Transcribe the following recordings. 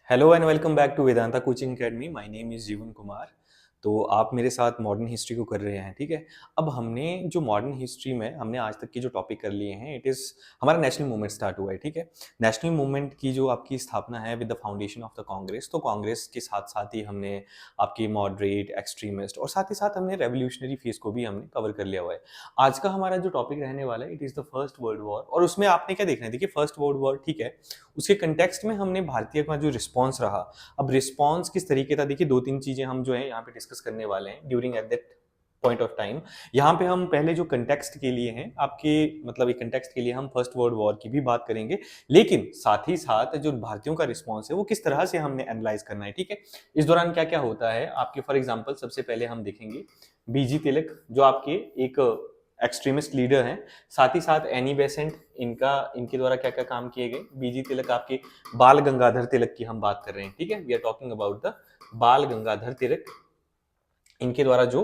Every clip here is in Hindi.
Hello and welcome back to Vedanta coaching academy. My name is Jeevan Kumar. तो आप मेरे साथ मॉडर्न हिस्ट्री को कर रहे हैं, ठीक है। अब हमने जो मॉडर्न हिस्ट्री में हमने आज तक के जो टॉपिक कर लिए हैं, इट इज़ हमारा नेशनल मूवमेंट स्टार्ट हुआ है, ठीक है। नेशनल मूवमेंट की जो आपकी स्थापना है with the foundation of the Congress, तो कांग्रेस के साथ साथ ही हमने आपकी मॉडरेट, एक्सट्रीमिस्ट और साथ ही साथ हमने रेवोल्यूशनरी फेज को भी हमने कवर कर लिया हुआ है। आज का हमारा जो टॉपिक रहने वाला है, it is the first world war. और उसमें आपने क्या देखना है, देखिए फर्स्ट वर्ल्ड वॉर, ठीक है, उसके कंटेक्स्ट में हमने भारतीय का जो रिस्पॉन्स रहा। अब रिस्पॉन्स किस तरीके का, देखिए दो तीन चीजें हम जो है यहाँ पे डिस्कस करने वाले हैं during eight that point of time. यहाँ पे हम पहले जो कंटेक्स्ट के लिए हैं आपके, मतलब एक कंटेक्स्ट के लिए हम फर्स्ट वर्ल्ड वॉर की भी बात करेंगे, लेकिन साथ ही साथ जो भारतीयों का रिस्पॉन्स है वो किस तरह से हमने एनालाइज करना है, ठीक है। इस दौरान क्या क्या होता है आपके, फॉर एग्जाम्पल सबसे पहले हम देखेंगे बीजी तिलक जो आपके एक एक्सट्रीमिस्ट लीडर हैं, साथ ही साथ एनी बेसेंट, इनके द्वारा क्या क्या काम किए गए। बीजी तिलक आपके बाल गंगाधर तिलक की हम बात कर रहे हैं, ठीक है, we are talking about the Bal Gangadhar तिलक। इनके द्वारा जो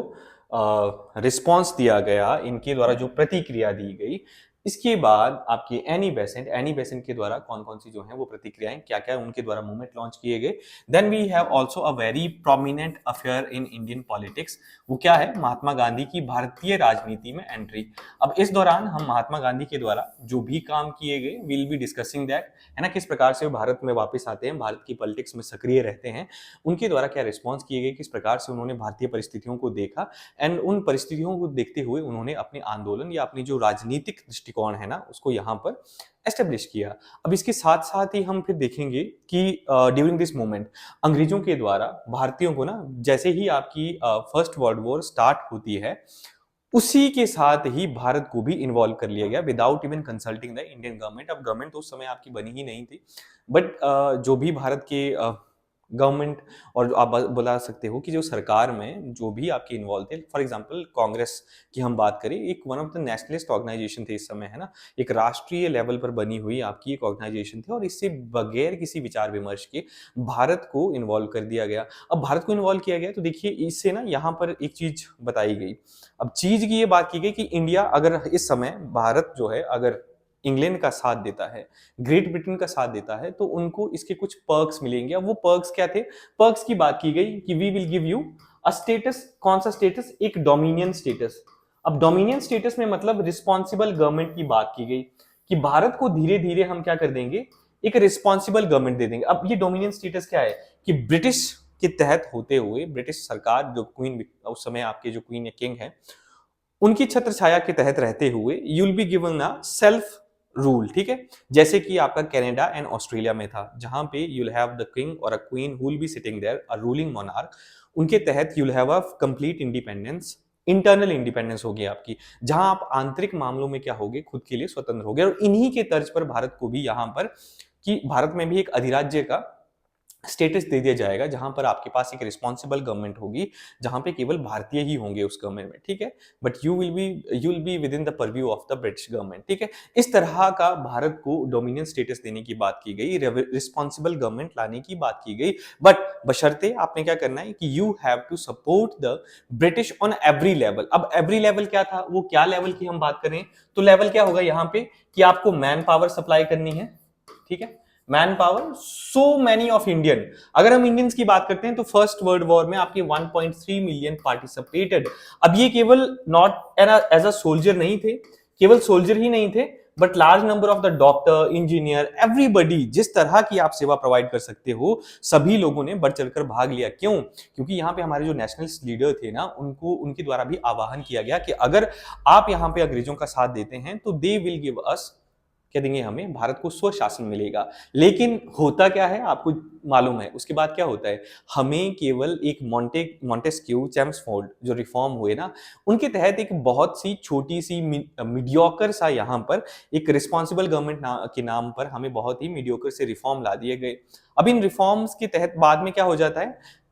रिस्पॉन्स दिया गया, इनके द्वारा जो प्रतिक्रिया दी गई। इसके बाद आपकी एनी बेसेंट के द्वारा कौन कौन सी जो है वो प्रतिक्रियाएं, क्या क्या उनके द्वारा मूवमेंट लॉन्च किए गए। Then we have also a very prominent affair in Indian politics, वो क्या है, महात्मा गांधी की भारतीय राजनीति में एंट्री। अब इस दौरान हम महात्मा गांधी के द्वारा जो भी काम किए गए, विल बी डिस्कसिंग दैट, है ना, किस प्रकार से वो भारत में वापस आते हैं, भारत की पॉलिटिक्स में सक्रिय रहते हैं, उनके द्वारा क्या रिस्पॉन्स किए गए, किस प्रकार से उन्होंने भारतीय परिस्थितियों को देखा, एंड उन परिस्थितियों को देखते हुए उन्होंने अपने आंदोलन या अपनी जो राजनीतिक दृष्टिकोण है ना उसको यहाँ पर एस्टेब्लिश किया। अब इसके साथ साथ ही हम फिर देखेंगे कि ड्यूरिंग दिस मोमेंट अंग्रेजों के द्वारा भारतीयों को ना, जैसे ही आपकी फर्स्ट वर्ल्ड वॉर स्टार्ट होती है, उसी के साथ ही भारत को भी इन्वॉल्व कर लिया गया without even consulting the Indian government. अब गवर्नमेंट तो उस समय आपकी बनी ही नहीं थी, बट जो भी भारत के गवर्नमेंट और आप बुला सकते हो कि जो सरकार में जो भी आपके इन्वॉल्व थे, फॉर एग्जांपल कांग्रेस की हम बात करें, एक one of the nationalist organisation थे इस समय, है ना, एक राष्ट्रीय लेवल पर बनी हुई आपकी एक ऑर्गेनाइजेशन थी, और इससे बगैर किसी विचार विमर्श के भारत को इन्वॉल्व कर दिया गया। अब भारत को इन्वॉल्व किया गया तो देखिए इससे ना यहाँ पर एक चीज बताई गई। अब चीज की ये बात की गई कि इंडिया अगर इस समय, भारत जो है अगर इंग्लैंड का साथ देता है, ग्रेट ब्रिटेन का साथ देता है, तो उनको इसके कुछ पर्क्स मिलेंगे। अब वो पर्क्स क्या थे, पर्क्स की बात की गई कि we will give you a status. कौन सा स्टेटस, एक डोमिनियन स्टेटस। अब डोमिनियन स्टेटस में मतलब रिस्पॉन्सिबल गवर्नमेंट की बात की गई कि भारत को धीरे धीरे हम क्या कर देंगे, एक रिस्पॉन्सिबल गवर्नमेंट दे देंगे। अब ये डोमिनियन स्टेटस क्या है कि ब्रिटिश के तहत होते हुए, ब्रिटिश सरकार जो क्वीन उस समय आपके जो क्वीन या किंग है, उनकी छत्र छाया के तहत रहते हुए you will be given a self rule, ठीक है। जैसे कि आपका कनाडा एंड ऑस्ट्रेलिया में था, जहां पे यूल हैव द किंग और a queen who will be sitting there, a ruling monarch. उनके तहत you'll have a complete independence, internal independence होगी आपकी, जहां आप आंतरिक मामलों में क्या होगे, खुद के लिए स्वतंत्र होगे। और इन्हीं के तर्ज पर भारत को भी यहां पर, कि भारत में भी एक अधिराज्य का स्टेटस दे दिया जाएगा, जहां पर आपके पास एक रिस्पॉन्सिबल गवर्नमेंट होगी, जहां पे केवल भारतीय ही होंगे उस गवर्नमेंट में, ठीक है। But you will be with in the purview of the British government, ठीक है। इस तरह का भारत को डोमिनियन स्टेटस देने की बात की गई, रिस्पॉन्सिबल गवर्नमेंट लाने की बात की गई। बट बशर्ते आपने क्या करना है कि you have to support the British on every level. अब एवरी लेवल क्या था, वो क्या लेवल की हम बात करें, तो लेवल क्या होगा यहाँ पे कि आपको मैन पावर सप्लाई करनी है, ठीक है, man power, so many of Indian. अगर हम इंडियंस की बात करते हैं तो फर्स्ट वर्ल्ड वॉर में आपके 1.3 मिलियन पार्टिसिपेटेड। अब ये केवल नॉट एज अ सोल्जर नहीं थे, केवल सोल्जर ही नहीं थे, but large number of the doctor, engineer, everybody, जिस तरह की आप सेवा प्रोवाइड कर सकते हो, सभी लोगों ने बढ़ चढ़कर भाग लिया। क्यों? क्योंकि यहाँ पे हमारे जो नेशनलिस्ट लीडर थे ना, उनको उनके द्वारा भी आह्वान किया गया कि अगर आप यहाँ पे अंग्रेजों का साथ देते हैं तो दे विल गिव अस, क्या देंगे हमें, भारत को स्वशासन मिलेगा। लेकिन होता क्या है आपको मालूम है, उसके बाद क्या होता है, हमें केवल एक मॉन्टेस्क्यू, चैम्सफोर्ड जो रिफॉर्म हुए ना, उनके तहत एक बहुत सी छोटी सी मीडियोकर सा यहाँ पर एक रिस्पॉन्सिबल गवर्नमेंट के नाम पर हमें बहुत ही मीडियोकर से रिफॉर्म ला दिए गए। अब इन रिफॉर्म्स के तहत बाद में क्या हो जाता है,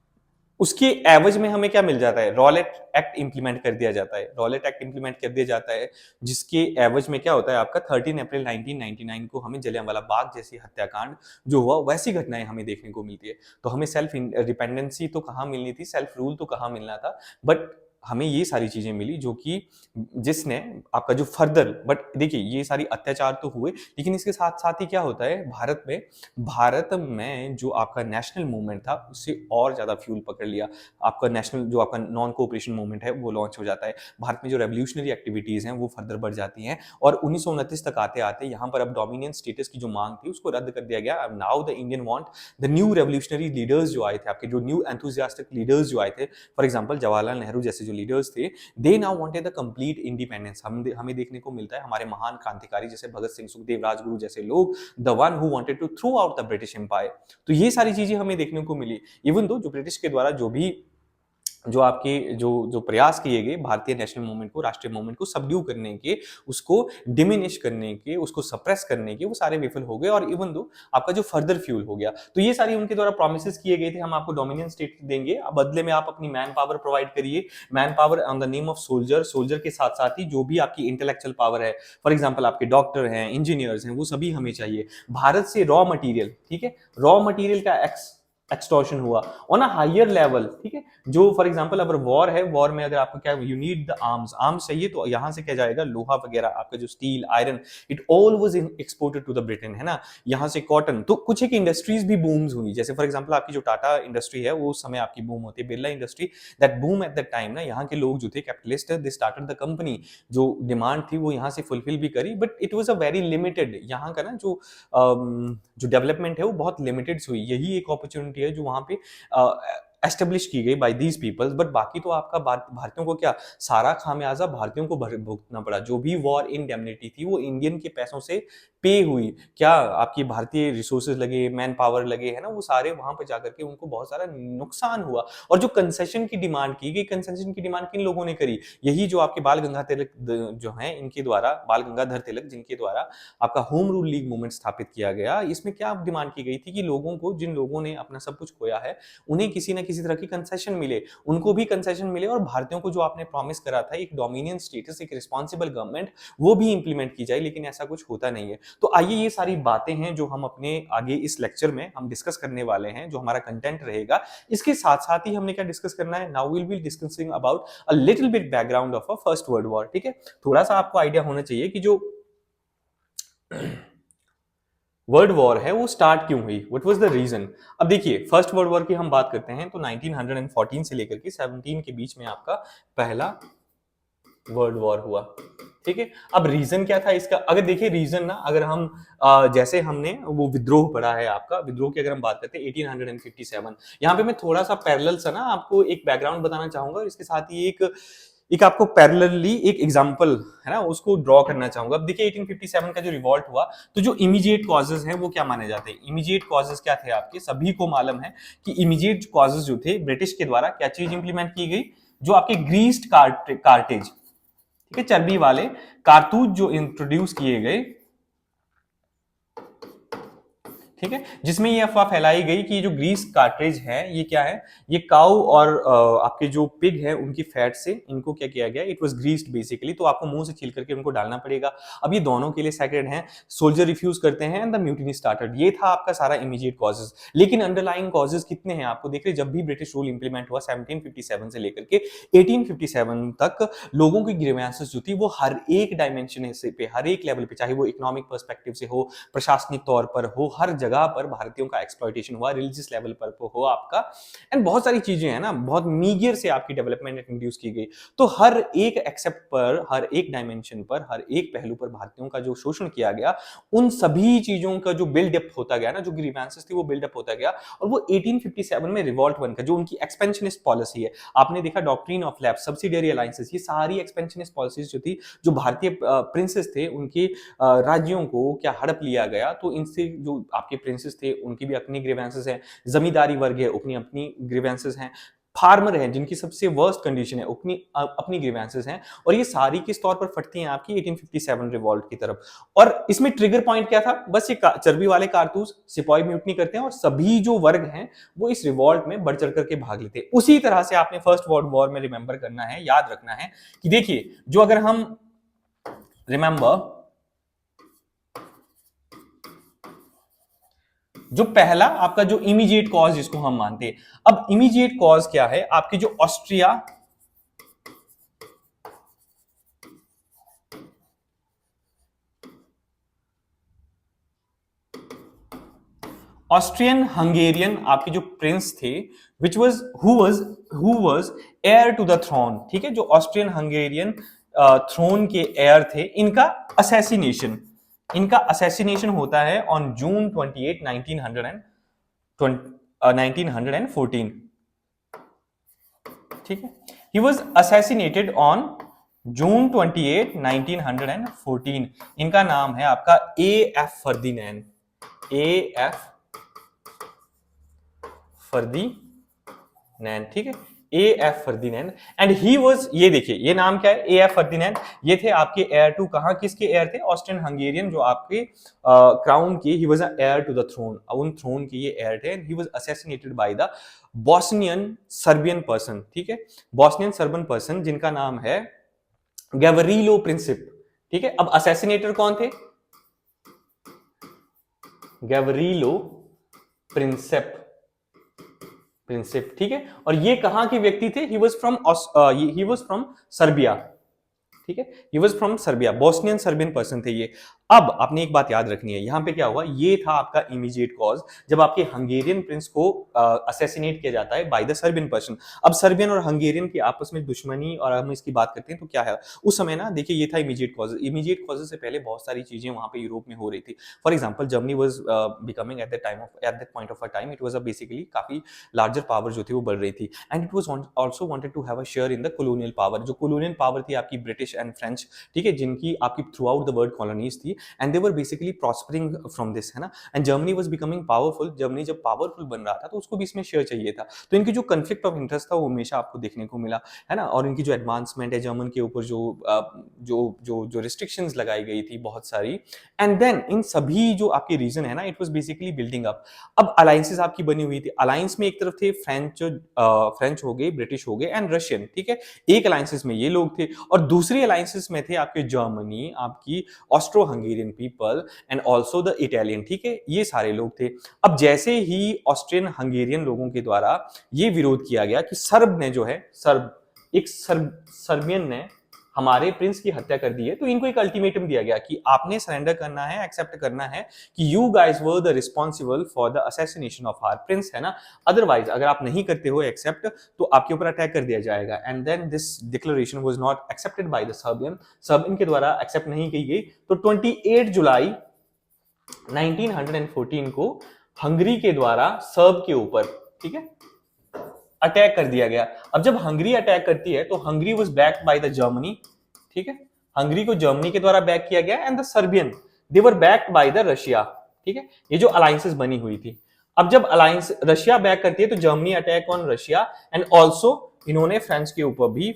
उसके एवज में हमें क्या मिल जाता है, रॉलेट एक्ट इंप्लीमेंट कर दिया जाता है, रॉलेट एक्ट इंप्लीमेंट कर दिया जाता है, जिसके एवज में क्या होता है आपका 13 अप्रैल 1999 को हमें जलियांवाला बाग जैसी हत्याकांड जो हुआ, वैसी घटनाएं हमें देखने को मिलती है। तो हमें सेल्फ डिपेंडेंसी तो कहाँ मिलनी थी, सेल्फ रूल तो कहाँ मिलना था, बट हमें ये सारी चीजें मिली जो कि जिसने आपका जो फर्दर, बट देखिए ये सारी अत्याचार तो हुए, लेकिन इसके साथ साथ ही क्या होता है भारत में जो आपका नेशनल मूवमेंट था उससे और ज्यादा फ्यूल पकड़ लिया। आपका नेशनल जो आपका नॉन कोऑपरेशन मूवमेंट है वो लॉन्च हो जाता है। भारत में जो रेवोल्यूशनरी एक्टिविटीज हैं वो फर्दर बढ़ जाती हैं, और 1929 तक आते आते यहाँ पर अब डोमिनियन स्टेटस की जो मांग थी उसको रद्द कर दिया गया। अब now the Indian want the new revolutionary leaders जो आए थे, आपके जो न्यू एंथुजियास्टिक लीडर्स जो आए थे, फॉर एग्जांपल जवाहरलाल नेहरू जैसे जो लीडर्स थे, they now wanted the complete independence. हमें देखने को मिलता है हमारे महान क्रांतिकारी जैसे भगत सिंह, सुखदेव, राजगुरु जैसे लोग, the one who wanted to throw out the British empire. तो ये सारी चीजें हमें देखने को मिली। इवन दो जो ब्रिटिश के द्वारा जो आपके जो जो प्रयास किए गए भारतीय नेशनल मूवमेंट को, राष्ट्रीय मूवमेंट को सबड्यू करने के, उसको डिमिनिश करने के, उसको सप्रेस करने के, वो सारे विफल हो गए। और इवन दो आपका जो फर्दर फ्यूल हो गया, तो ये सारी उनके द्वारा प्रॉमिसेस किए गए थे, हम आपको डोमिनियन स्टेट देंगे, अब बदले में आप अपनी मैन पावर प्रोवाइड करिए, man power on the name of soldier. Soldier के साथ साथ ही जो भी आपकी इंटेलेक्चुअल पावर है, फॉर एग्जाम्पल आपके डॉक्टर हैं, इंजीनियर्स हैं, वो सभी हमें चाहिए। भारत से रॉ मटीरियल, ठीक है, रॉ मटीरियल का एक्सटॉर्शन हुआ ऑन अ हायर लेवल, ठीक है। जो फॉर एग्जांपल अगर वॉर है, वॉर में अगर आपको क्या, यू नीड द आर्म्स चाहिए, तो यहां से क्या जाएगा, लोहा वगैरह, आपका जो steel, iron, it all was exported to the Britain, है ना। यहां से कॉटन, तो कुछ एक इंडस्ट्रीज भी बूम्स हुई, जैसे फॉर एग्जांपल आपकी जो टाटा इंडस्ट्री है वो उस समय आपकी बूम होती है, Birla industry, that boom at that time ना, यहाँ के लोग जो थे capitalist, they started the company, जो डिमांड थी वो यहाँ से फुलफिल भी करी, but it was a very limited, यहाँ का ना जो डेवलपमेंट है वो बहुत लिमिटेड हुई। यही एक अपॉर्चुनिटी है जो वहां पे एस्टेब्लिश की गई बाय दीज पीपल्स, बट बाकी तो आपका भारतीयों को क्या, सारा खामियाजा भारतीयों को भुगतना पड़ा। जो भी वॉर इंडेमनिटी थी वो इंडियन के पैसों से पे हुई। क्या आपकी भारतीय रिसोर्सेज लगे, मैन पावर लगे, है ना, वो सारे वहां पे जाकर के उनको बहुत सारा नुकसान हुआ। और जो कंसेशन की डिमांड की गई, कंसेशन की डिमांड किन लोगों ने करी, यही जो आपके बाल गंगाधर तिलक जो है, इनके द्वारा, बाल गंगाधर तिलक, जिनके द्वारा आपका होम रूल लीग मूवमेंट स्थापित किया गया। इसमें क्या डिमांड की गई थी कि लोगों को, जिन लोगों ने अपना सब कुछ खोया है, उन्हें किसी ना किसी तरह की कंसेशन मिले, उनको भी कंसेशन मिले, और भारतीयों को जो आपने प्रॉमिस करा था एक डोमिनियन स्टेटस, एक रिस्पॉन्सिबल गवर्नमेंट, वो भी इंप्लीमेंट की जाए, लेकिन ऐसा कुछ होता नहीं है। तो आइए ये सारी बातें हैं जो हम अपने आगे इस लेक्चर में हम डिस्कस करने वाले हैं, जो हमारा कंटेंट रहेगा। इसके साथ साथ ही हमने क्या डिस्कस करना है, now will be discussing about a little bit background of a first world war, ठीक है। थोड़ा सा आपको आइडिया होना चाहिए कि जो वर्ल्ड वॉर है वो स्टार्ट क्यों हुई, व्हाट वाज द रीजन। अब देखिए फर्स्ट वर्ल्ड वॉर की हम बात करते हैं तो 1914 से लेकर के 17 के बीच में आपका पहला वर्ल्ड वॉर हुआ, ठीक है। अब रीजन क्या था इसका, अगर देखिए रीजन ना, अगर हम जैसे हमने वो विद्रोह पढ़ा है, आपका विद्रोह की अगर हम बात करते हैं 1857, यहाँ पे मैं थोड़ा सा पैरेलल सा ना आपको एक बैकग्राउंड बताना चाहूंगा, और इसके साथ ही एक आपको पैरेलली एक एग्जांपल है ना उसको ड्रॉ करना चाहूंगा। अब देखिए 1857 का जो रिवॉल्ट हुआ, तो जो इमीडिएट कॉजेज हैं वो क्या माने जाते हैं, इमीडिएट कॉजेज क्या थे, आपके सभी को मालूम है कि इमीडिएट कॉजेज जो थे, ब्रिटिश के द्वारा क्या चीज इंप्लीमेंट की गई, जो आपके ग्रीस्ड कार्टेज, ठीक है, चर्बी वाले कारतूस जो इंट्रोड्यूस किए गए, ठीक है, जिसमें ये अफवाह फैलाई गई कि जो ग्रीस कार्ट्रिज है ये क्या है, ये काउ और आपके जो पिग है उनकी फैट से इनको क्या किया गया, इट वाज ग्रीस्ड बेसिकली, तो आपको मुंह से छील करके उनको डालना पड़ेगा। अब ये दोनों के लिए सैक्रेड हैं, सोल्जर रिफ्यूज करते हैं एंड द म्यूटिनी स्टार्टेड। ये था आपका सारा इमीडिएट कॉजेज, लेकिन अंडरलाइंग कॉजेज कितने हैं आपको देख रहे, जब भी ब्रिटिश रूल इंप्लीमेंट हुआ 1757 से लेकर के 1857 तक, लोगों की ग्रीवेंसेस जो थी वो हर एक डायमेंशन पे, हर एक लेवल पे, चाहे वो इकोनॉमिक पर्सपेक्टिव से हो, प्रशासनिक तौर पर हो, हर जगह पर भारतीयों का एक्सप्लॉयटेशन हुआ, रिलीजियस लेवल पर हो आपका, एंड बहुत सारी चीजें हैं ना, बहुत मीगर से आपकी डेवलपमेंट इंट्रोड्यूस की गई। तो हर एक एक्सेप्ट पर, हर एक डायमेंशन पर, हर एक पहलू पर भारतीयों का जो शोषण किया गया, उन सभी चीजों का जो बिल्डअप होता गया ना, जो ग्रीवेंसेस थी वो बिल्डअप होता गया, और वो 1857 में रिवॉल्ट बनकर जो उनकी एक्सपेंशनिस्ट पॉलिसी है, आपने देखा doctrine of lapse, subsidiary alliances, ये सारी एक्सपेंशनिस्ट पॉलिसीज जो थी, जो भारतीय प्रिंसेस थे उनके राज्यों को क्या हड़प लिया गया, तो इनसे जो आपके प्रिंसेस थे उनकी भी अपनी ग्रीवेंसेस हैं, जमींदारी वर्ग है अपनी अपनी ग्रीवेंसेस हैं, फार्मर हैं जिनकी सबसे वर्स्ट कंडीशन है अपनी अपनी ग्रीवेंसेस हैं, और ये सारी किस तौर पर फटती हैं आपकी 1857 रिवॉल्ट की तरफ। और इसमें ट्रिगर पॉइंट क्या था, बस ये चर्बी वाले कारतूस, सिपाही म्यूटनी करते हैं, और सभी जो वर्ग हैं वो इस रिवॉल्ट में बढ़ चढ़ करके भाग लेते हैं। उसी तरह से आपने फर्स्ट वर्ल्ड वॉर में रिमेंबर करना है, याद रखना है कि देखिए, जो अगर हम रिमेंबर, जो पहला आपका जो इमीडिएट कॉज जिसको हम मानते हैं, अब इमीडिएट कॉज क्या है, आपकी जो ऑस्ट्रिया ऑस्ट्रियन हंगेरियन आपके जो प्रिंस थे which was who was heir to the throne, ठीक है, जो ऑस्ट्रियन हंगेरियन थ्रोन के एयर थे, इनका असैसिनेशन होता है ऑन जून 28 1914, ठीक है। He was assassinated on June 28 1914। इनका नाम है आपका ए एफ फर्दिनैंड, ए एफ फर्दिनैंड, ठीक है, A F Ferdinand. And he was, ये देखिए ये नाम क्या है, ए एफ फर्दिनैंड। ये थे आपके एयर टू, कहां किसके एयर थे, ऑस्ट्रियन हंगेरियन जो आपके क्राउन के, he was heir to the throne, उन थ्रोन के ये एयर थे। He was assassinated by the Bosnian Serbian person, ठीक है, बॉस्नियन सर्बियन पर्सन जिनका नाम है गैवरीलो प्रिंसिप, ठीक है। अब असैसिनेटर कौन थे, गैवरीलो प्रिंसिप, ठीक है। और ये कहां के व्यक्ति थे, ही वाज फ्रॉम सर्बिया, ठीक है, he was from Serbia, Bosnian Serbian person थे ये। अब आपने एक बात याद रखनी है, यहां पे क्या हुआ, ये था आपका इमीडिएट कॉज जब आपके हंगेरियन प्रिंस को असैसिनेट किया जाता है बाय द सर्बियन पर्सन। अब सर्बियन और हंगेरियन की आपस में दुश्मनी, और हम इसकी बात करते हैं तो क्या है उस समय ना, देखिए ये था इमीडिएट कॉज। इमीडिएट कॉज से पहले बहुत सारी चीजें वहां पे यूरोप में हो रही थी। For example Germany was becoming at that point of a time, it was basically काफी लार्जर पावर जो थी वो बढ़ रही थी, and it was also wanted to have a share in the colonial power. जो कॉलोनियल पावर थी आपकी ब्रिटिश एंड फ्रेंच, ठीक है, जिनकी आपकी throughout the world colonies थी, and they were basically prospering from this, है ना। And Germany was becoming powerful, Germany जब पावरफुल बन रहा था तो उसको भी इसमें शेयर चाहिए था। तो इनकी जो कन्फ्लिक्ट ऑफ इंटरेस्ट था वो हमेशा आपको देखने को मिला, है ना। और इनकी जो एडवांसमेंट है जर्मन के ऊपर, जो रिस्ट्रिक्शंस लगाई गई थी बहुत सारी, एंड देन इन सभी जो आपके रीजन है ना, it was basically building up. अब अलायंसेस आपकी बनी हुई थी, अलायंस में एक तरफ थे फ्रेंच हो गए, ब्रिटिश हो गए एंड रशियन, ठीक है, एक अलायंसेस में ये लोग थे, और दूसरी अलायंसेस में थे आपके जर्मनी, आपकी Austro Hungarian people and also the Italian, ठीक है, ये सारे लोग थे। अब जैसे ही ऑस्ट्रियन हंगेरियन लोगों के द्वारा ये विरोध किया गया कि सर्ब ने जो है, सर्बियन ने हमारे प्रिंस की हत्या कर दी है, तो इनको एक अल्टीमेटम दिया गया कि आपने सरेंडर करना है, एक्सेप्ट करना है कि you guys were the responsible for the assassination of our prince, है ना। अदरवाइज अगर आप नहीं करते हो एक्सेप्ट तो आपके ऊपर अटैक कर दिया जाएगा। And then this declaration was not accepted by the Serbian के द्वारा एक्सेप्ट नहीं की गई। तो 28 जुलाई 1914 को हंगरी के द्वारा सर्ब के ऊपर, ठीक है, अटैक कर दिया गया। अब जब हंगरी अटैक करती है तो Hungary was backed by the Germany, ठीक है, हंगरी को जर्मनी के द्वारा बैक किया गया, and the Serbian they were backed by the Russia, ठीक है, ये जो अलायंसेस बनी हुई थी। अब जब अलायंस रशिया बैक करती है तो Germany attack on Russia, and also इन्होंने फ्रांस के ऊपर भी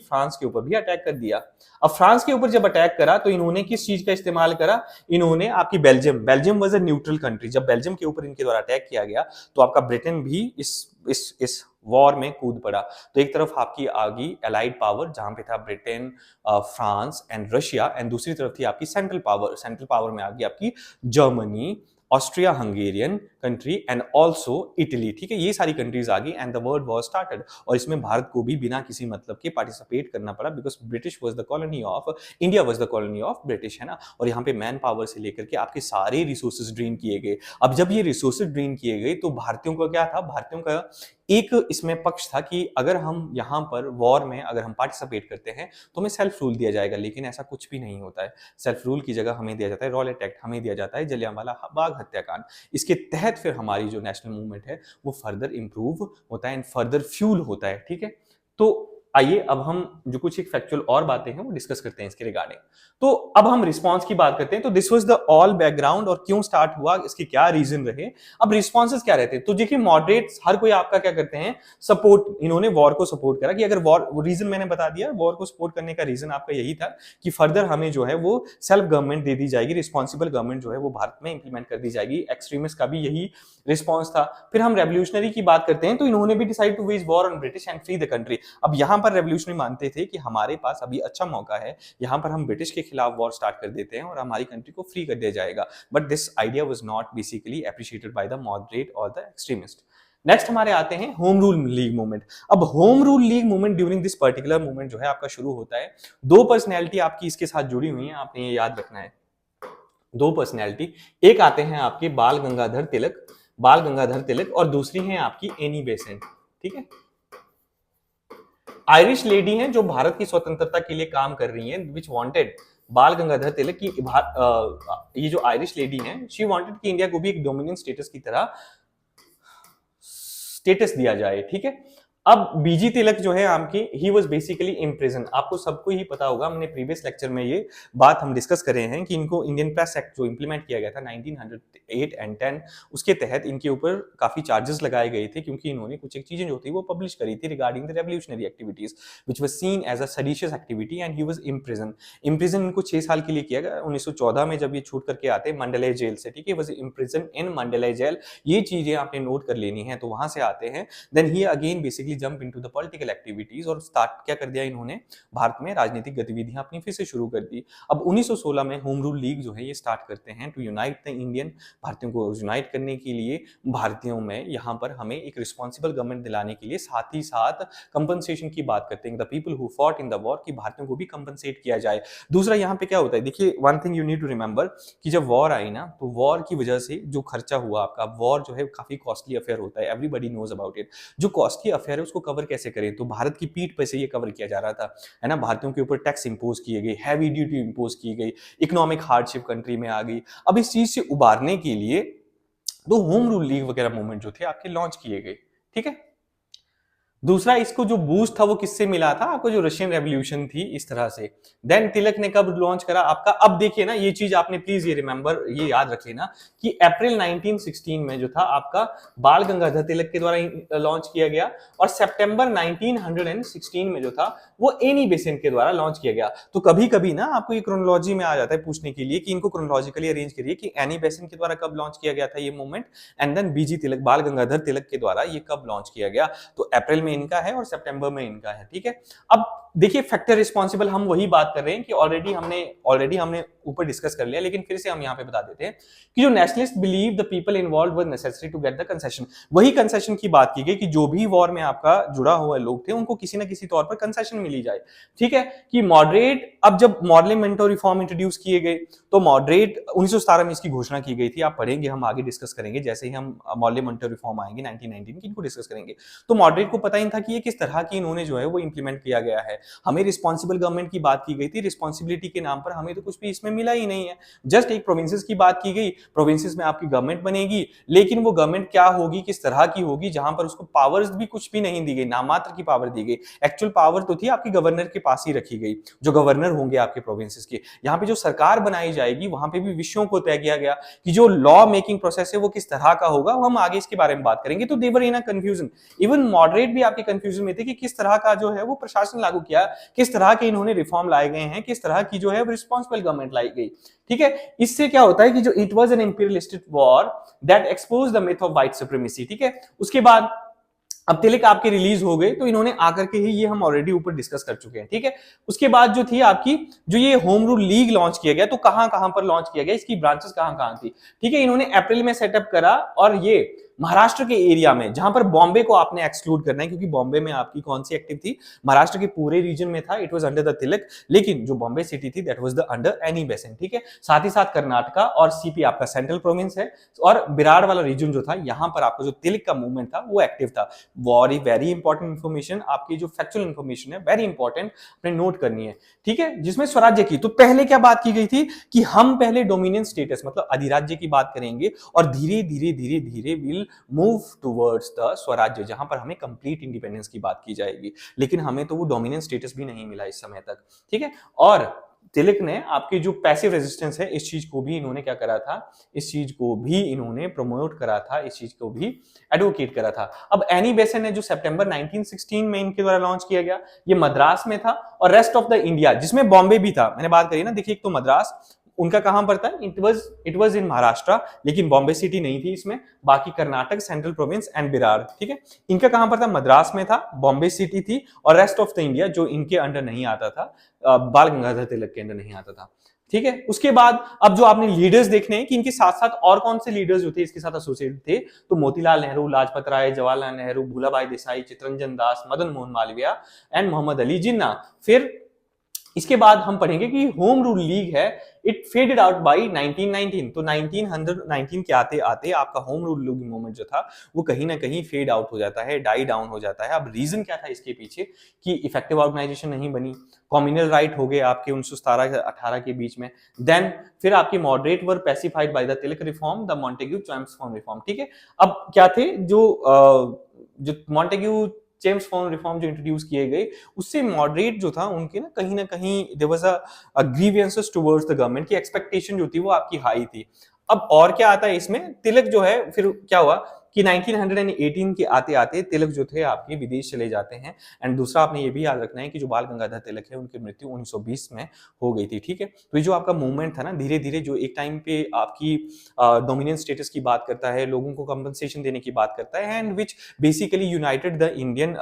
अटैक कर दिया। अब फ्रांस के ऊपर जब अटैक करा तो इन्होंने किस चीज का इस्तेमाल करा, इन्होंने आपकी Belgium was a neutral country, जब बेल्जियम के ऊपर इनके द्वारा अटैक किया गया तो आपका ब्रिटेन भी इस वॉर में कूद पड़ा। तो एक तरफ आपकी आ गई एलाइड पावर जहां पे था Britain, France and Russia, and दूसरी तरफ थी आपकी सेंट्रल पावर में आ गई आपकी Germany, Austria Hungarian country and also Italy, ठीक है, ये सारी कंट्रीज आ गई, and the world war started. और इसमें भारत को भी बिना किसी मतलब के पार्टिसिपेट करना पड़ा, because British was the colony of India, was the colony of British, है ना। और यहाँ पे मैन पावर से लेकर के आपके सारे रिसोर्सेज ड्रेन किए गए। अब जब ये रिसोर्सेज ड्रेन किए गए तो भारतीयों का क्या था, भारतीयों का एक इसमें पक्ष था कि अगर हम यहाँ पर वॉर में अगर हम पार्टिसिपेट करते हैं तो हमें सेल्फ रूल दिया जाएगा, लेकिन ऐसा कुछ भी नहीं होता है। सेल्फ रूल की जगह हमें दिया जाता है रॉलेट एक्ट, हमें दिया जाता है जलियांवाला बाग हत्याकांड। इसके तहत फिर हमारी जो नेशनल मूवमेंट है वो फर्दर इंप्रूव होता है एंड फर्दर फ्यूल होता है, ठीक है। तो आइए अब हम जो कुछ एक फैक्चुअल और बातें हैं वो डिस्कस करते हैं इसके रिगार्डिंग। तो अब हम रिस्पांस की बात करते हैं। तो this was the all background, और क्यों स्टार्ट हुआ, इसके क्या रीजन रहे। अब रिस्पॉन्सेज क्या रहते हैं, तो देखिए मॉडरेट्स हर कोई आपका क्या करते हैं, सपोर्ट, इन्होंने वॉर को सपोर्ट करा कि अगर वॉर, रीजन मैंने बता दिया, वॉर को सपोर्ट करने का रीजन आपका यही था कि फर्दर हमें जो है वो सेल्फ गवर्नमेंट दे दी जाएगी, रिस्पॉन्सिबल गवर्नमेंट जो है वो भारत में इंप्लीमेंट कर दी जाएगी। एक्सट्रीमिस्ट का भी यही रिस्पॉन्स था। फिर हम रेवोल्यूशनरी की बात करते हैं तो इन्होंने भी decide to wage war on British and free the country. अब यहां पर रेवोल्यूशनरी मानते थे कि हमारे पास अभी अच्छा मौका है, यहां पर हम ब्रिटिश के खिलाफ वॉर स्टार्ट कर देते हैं और हमारी कंट्री को फ्री कर दिया जाएगा। But this idea was not basically appreciated by the moderate और द एक्सट्रीमिस्ट। नेक्स्ट हमारे आते हैं होम रूल लीग मूवमेंट। अब home rule league movement during this particular movement जो है आपका शुरू होता है। दो पर्सनैलिटी आपकी इसके साथ जुड़ी हुई है, आपने ये याद रखना है। दो पर्सनैलिटी, एक आते हैं आपके बाल गंगाधर तिलक, बाल गंगाधर तिलक, और दूसरी है आपकी एनी बेसेंट। ठीक है, आयरिश लेडी हैं जो भारत की स्वतंत्रता के लिए काम कर रही हैं, विच वांटेड बाल गंगाधर तिलक की ये जो आयरिश लेडी हैं, शी वांटेड कि इंडिया को भी एक डोमिनियन स्टेटस की तरह स्टेटस दिया जाए। ठीक है, अब बीजी तिलक जो है आपकी, ही वॉज बेसिकली इम्प्रिजन। आपको सबको ही पता होगा, हमने प्रीवियस लेक्चर में ये बात हम डिस्कस करे हैं कि इनको इंडियन प्रेस एक्ट जो इंप्लीमेंट किया गया था 1908 एंड 10, उसके तहत इनके ऊपर काफी चार्जेस लगाए गए थे, क्योंकि इन्होंने कुछ एक चीजें जो थी वो पब्लिश करी थी regarding the revolutionary activities which was seen as a seditious activity, and he was imprison. Imprison इनको 6 साल के लिए किया गया 1914 में, जब ये छूट करके आते हैं मंडले जेल से। ठीक है, was imprison in Mandle jail. ये चीजें आपने नोट कर लेनी है, तो वहां से आते हैं। Then he again basically jump into the political activities, और स्टार्ट क्या कर दिया इन्होंने, भारत में राजनीतिक गतिविधियां अपनी फिर से शुरू कर दी। अब 1916 में होम रूल लीग जो है ये स्टार्ट करते हैं टू यूनाइट द इंडियन, भारतीयों को यूनाइट करने के लिए, भारतीयों में यहाँ पर हमें एक रिस्पॉन्सिबल गवर्नमेंट दिलाने के लिए, साथ ही साथ कंपनसेशन की बात करते हैं, the people who fought in the war, की भारतीयों को भी कंपनसेट किया जाए। दूसरा यहाँ पे क्या होता है, देखिए one thing you need to remember कि जब वॉर आई ना, तो वॉर की वजह से जो खर्चा हुआ आपका, वॉर जो है काफी कॉस्टली अफेयर होता है, एवरीबॉडी नोज अबाउट इट। जो कॉस्टली अफेयर है उसको कवर कैसे करें, तो भारत की पीठ पे से ये कवर किया जा रहा था, है ना। भारतीयों के ऊपर टैक्स इंपोज किए गए, हैवी ड्यूटी इंपोज की गई, इकोनॉमिक हार्डशिप कंट्री में आ गई। अब इस चीज से उबारने के लिए दो होम रूल लीग वगैरह मूवमेंट जो थे आपके लॉन्च किए गए। ठीक है, दूसरा इसको जो बूस्ट था वो किससे मिला था आपको, जो रशियन रेवोल्यूशन थी, इस तरह से। देन तिलक ने कब लॉन्च करा आपका, अब देखिए ना, ये चीज आपने प्लीज ये रिमेंबर, ये याद रख लेना कि अप्रैल 1916 में जो था आपका बाल गंगाधर तिलक के द्वारा लॉन्च किया गया, और सितंबर 1916 में जो था वो एनी बेसेंट के द्वारा लॉन्च किया गया। तो कभी कभी ना आपको ये क्रोनोलॉजी में आ जाता है पूछने के लिए कि इनको क्रोनोलॉजिकली अरेंज करिए कि एनी बेसेंट के द्वारा कब लॉन्च किया गया था ये मूवमेंट, एंड देन बीजी तिलक, बाल गंगाधर तिलक के द्वारा ये कब लॉन्च किया गया। तो अप्रैल में इनका है और सितंबर में इनका है। ठीक है, अब देखिए फैक्टर रिस्पॉन्सिबल, हम वही बात कर रहे हैं कि ऑलरेडी हमने ऊपर डिस्कस कर लिया, लेकिन फिर से हम यहां पे बता देते हैं कि जो nationalist believe the people involve were necessary to get the concession, वही कंसेशन की बात की गई कि जो भी वॉर में आपका जुड़ा हुआ लोग थे उनको किसी ना किसी तौर पर कंसेशन मिली जाए। ठीक है, कि मॉडरेट, अब जब मॉडलिंग रिफॉर्म इंट्रोड्यूस किए गए तो मॉडरेट 1917 में इसकी घोषणा की गई थी, आप पढ़ेंगे, हम आगे डिस्कस करेंगे जैसे ही हम मॉडलिंग रिफॉर्म आएंगे 1919 की, इनको डिस्कस करेंगे। तो मॉडरेट को पता ही था कि ये किस तरह की इन्होंने जो है वो इंप्लीमेंट किया गया है। हमें रिस्पॉन्सिबल गवर्नमेंट की बात की गई थी, रिस्पॉन्सिबिलिटी के नाम पर हमें तो कुछ भी इसमें मिला ही नहीं है। जस्ट एक प्रोविंसेस की बात की गई, प्रोविंसेस में आपकी गवर्नमेंट बनेगी, लेकिन वो गवर्नमेंट क्या होगी, किस तरह की होगी, जहां पर उसको पावर्स भी कुछ भी नहीं दी गई, नामात्र की पावर दी गई। एक्चुअल पावर तो थी आपकी गवर्नर के पास ही रखी गई, जो गवर्नर होंगे आपके प्रोविंसेस के। यहाँ पे जो सरकार बनाई जाएगी वहां पे भी विषयों को तय किया गया कि जो लॉ मेकिंग प्रोसेस है वो किस तरह का होगा, हम आगे इसके बारे में बात करेंगे। तो देवर इन अ कंफ्यूजन, इवन मॉडरेट भी आपके कंफ्यूजन में थे कि किस तरह का जो है वो प्रशासन लागू किया, किस तरह के इन्होंने रिफॉर्म लाए गए हैं, किस तरह की जो है रिस्पॉन्सिबल गवर्नमेंट लाई गई। ठीक है, इससे क्या होता है कि जो it was an imperialistic war that expose the myth of white supremacy. ठीक है, उसके बाद अब तिलक आपके रिलीज हो गए, तो इन्होंने आकर के ही, ये हम ऑलरेडी ऊपर डिस्कस कर चुके हैं। ठीक है, उसके बाद जो थी आपकी, जो ये होम रूल लीग लॉन्च किया गया, तो कहां कहां पर लॉन्च किया गया, इसकी ब्रांचेस कहां कहां थी। ठीक है, इन्होंने अप्रैल में सेटअप करा, और ये महाराष्ट्र के एरिया में, जहां पर बॉम्बे को आपने एक्सक्लूड करना है, क्योंकि बॉम्बे में आपकी कौन सी एक्टिव थी, महाराष्ट्र के पूरे रीजन में था, इट वाज अंडर द तिलक, लेकिन जो बॉम्बे सिटी थी that was the under Annie Besant. ठीक है, साथ ही साथ कर्नाटका और सीपी आपका सेंट्रल प्रोविंस है, और बिराड़ वाला रीजन जो था, यहां पर आपका जो तिलक का मूवमेंट था वो एक्टिव था। वेरी इंपॉर्टेंट इंफॉर्मेशन, आपकी जो फैक्चुअल इंफॉर्मेशन है वेरी इंपॉर्टेंट, अपने नोट करनी है। ठीक है, जिसमें स्वराज्य की, तो पहले क्या बात की गई थी कि हम पहले डोमिनियन स्टेटस मतलब अधिराज्य की बात करेंगे, और धीरे धीरे धीरे धीरे विल मूव टुवर्ड्स द स्वराज्य, जहां पर हमें कंप्लीट इंडिपेंडेंस की बात की जाएगी। लेकिन हमें तो वो डोमिनियन स्टेटस भी नहीं मिला इस समय तक। ठीक है, और तिलक ने आपकी जो पैसिव रेजिस्टेंस है, इस चीज को भी इन्होंने क्या करा था, इस चीज को भी इन्होंने प्रमोट करा था, इस चीज को भी एडवोकेट करा था। अब एनी बेसेंट ने जो सितंबर 1916 में इनके द्वारा लॉन्च किया गया, ये मद्रास में था, और रेस्ट ऑफ द इंडिया जिसमें बॉम्बे भी था, मैंने बात करी ना, देखिए एक तो मद्रास, उनका कहां पर था, इट वाज इन महाराष्ट्र, लेकिन बॉम्बे सिटी नहीं थी इसमें, बाकी कर्नाटक, सेंट्रल प्रोविंस एंड बिरार। ठीक है, इनका कहां पर था, मद्रास में था, बॉम्बे सिटी थी, और रेस्ट ऑफ द इंडिया जो इनके अंडर नहीं आता था, बाल गंगाधर तिलक के अंडर नहीं आता था। ठीक है, उसके बाद अब जो आपने लीडर्स देखने हैं कि इनके साथ साथ और कौन से लीडर्स जो थे इसके साथ एसोसिएटेड थे, तो मोतीलाल नेहरू, लाजपत राय, जवाहरलाल नेहरू, भूलाभाई देसाई, चित्तरंजन दास, मदन मोहन मालवीय एंड मोहम्मद अली जिन्ना। फिर इसके बाद हम पढ़ेंगे कि होम रूल लीग है, इट फेडेड आउट बाय 1919। तो 1919 के आते आते आपका होम रूल लीग मूवमेंट जो था वो कहीं ना कहीं फेड आउट हो जाता है, डाई डाउन हो जाता है। अब रीजन क्या था इसके पीछे कि इफेक्टिव ऑर्गेनाइजेशन नहीं बनी, कॉम्युनल राइट हो गए आपके 1917-18 के बीच में, देन फिर आपके moderate were pacified by the Tilak reform, the Montagu champs reform. ठीक है, अब क्या थे जो मॉन्टेग्यू जेम्स फॉर्म रिफॉर्म जो इंट्रोड्यूस किए गए, उससे मॉडरेट जो था उनके ना कहीं there was a grievances towards the government की एक्सपेक्टेशन जो थी वो आपकी हाई थी। अब और क्या आता है इसमें, तिलक जो है फिर क्या हुआ कि 1918 के आते आते तिलक जो थे आपके विदेश चले जाते हैं। एंड दूसरा आपने ये भी याद रखना है कि जो बाल गंगाधर तिलक है उनकी मृत्यु 1920 में हो गई थी। ठीक है, तो ये जो आपका मूवमेंट था ना, धीरे धीरे जो एक टाइम पे आपकी डोमिनेंस स्टेटस की बात करता है, लोगों को कंपनसेशन देने की बात करता है, and which basically United the Indian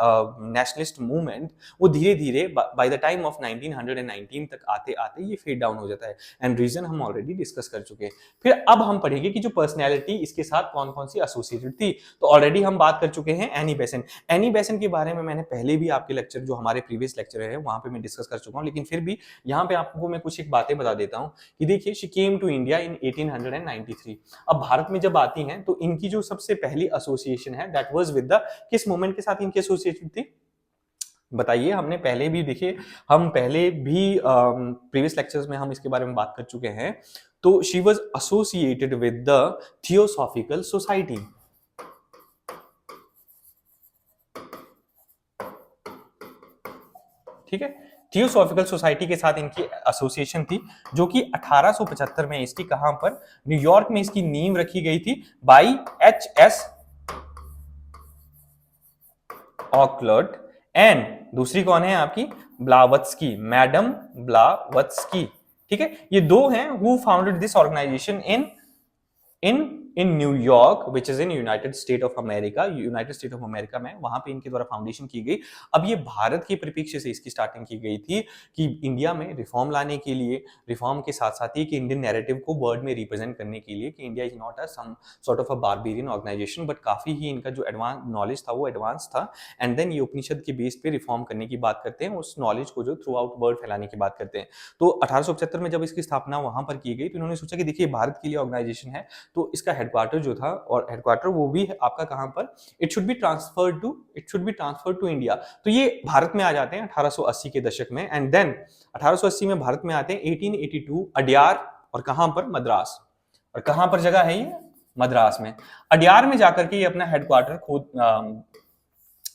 nationalist movement, वो धीरे धीरे बाय द टाइम ऑफ 1919 तक आते आते ये फेड डाउन हो जाता है। एंड रीजन हम ऑलरेडी डिस्कस कर चुके हैं। फिर अब हम पढ़ेंगे कि जो पर्सनैलिटी इसके साथ कौन कौन सी एसोसिएटेड थी। तो ऑलरेडी हम बात कर चुके हैं एनी बेसेंट। एनी बेसेंट के बारे में मैंने पहले भी आपके लेक्चर, जो हमारे प्रीवियस लेक्चर है वहां पे मैं डिस्कस कर चुका हूं, लेकिन फिर भी यहाँ पे आपको मैं कुछ एक बातें बता देता हूँ कि देखिए, she came to India in 1893। अब भारत में जब आती हैं तो इनकी जो सबसे पहली एसोसिएशन है दैट वाज विद द, किस मूवमेंट के साथ इनकी एसोसिएशन थी बताइए। हमने पहले भी देखिए, हम पहले भी प्रीवियस लेक्चर्स में हम इसके बारे में बात कर चुके हैं। तो she was associated with the theosophical society. ठीक है, थियोसॉफिकल सोसाइटी के साथ इनकी एसोसिएशन थी, जो कि 1875 में इसकी कहां पर, न्यूयॉर्क में इसकी नींव रखी गई थी बाई एच.एस. ऑकलर्ट। एंड दूसरी कौन है आपकी, ब्लावत्स्की, मैडम ब्लावत्स्की। ठीक है, ये दो हैं who founded this organisation in New York which is in United state of America. United state of America में वहां पे इनके द्वारा फाउंडेशन की गई। अब ये भारत के परिप्रेक्ष्य से इसकी स्टार्टिंग की गई थी कि इंडिया में रिफॉर्म लाने के लिए, रिफॉर्म के साथ साथ ही कि इंडियन नैरेटिव को वर्ल्ड में रिप्रेजेंट करने के लिए, कि India is not a some sort of a barbarian organization, but काफी ही इनका जो एडवांस नॉलेज था वो एडवांस था। एंड देन ये उपनिषद के बेस पे रिफॉर्म करने की बात करते हैं, उस नॉलेज को जो थ्रू आउट वर्ल्ड फैलाने की बात करते हैं। तो 1875 में जब इसकी स्थापना वहां पर की गई तो इन्होंने सोचा कि देखिए, भारत के लिए ऑर्गेनाइजेशन है, तो इसका हेडक्वार्टर जो था, और हेडक्वार्टर वो भी है आपका कहां पर, it should be transferred to India. तो ये भारत में आ जाते हैं 1880 के दशक में। एंड देन 1880 में भारत में आते हैं, 1882 अड्यार, और कहां पर, मद्रास। और कहां पर जगह है ये, मद्रास में। अड्यार में जाकर के ये अपना हेडक्वार्टर खुद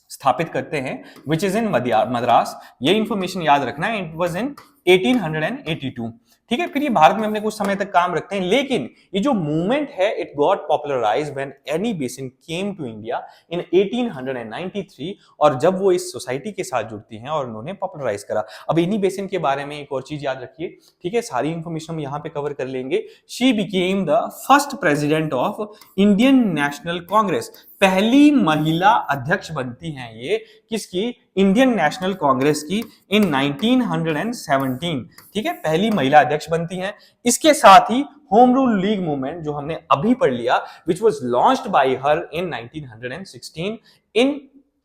स्थापित करते हैं, विच इज इन मद्रास। ये इंफॉर्मेशन याद रखना है, इट वाज इन 1882। ठीक है, फिर ये भारत में अपने कुछ समय तक काम रखते हैं, लेकिन ये जो मूवमेंट है it got popularized when Annie Besant came to India in 1893। और जब वो इस सोसाइटी के साथ जुड़ती हैं और उन्होंने पॉपुलराइज करा। अब एनी बेसेंट के बारे में एक और चीज याद रखिए, ठीक है, सारी इंफॉर्मेशन हम यहाँ पे कवर कर लेंगे। She became the first president of Indian national Congress. पहली महिला अध्यक्ष बनती हैं ये, किसकी, इंडियन नेशनल कांग्रेस की, इन 1917। ठीक है, पहली महिला अध्यक्ष बनती हैं। इसके साथ ही होम रूल लीग मूवमेंट जो हमने अभी पढ़ लिया, which was launched by her in 1916 in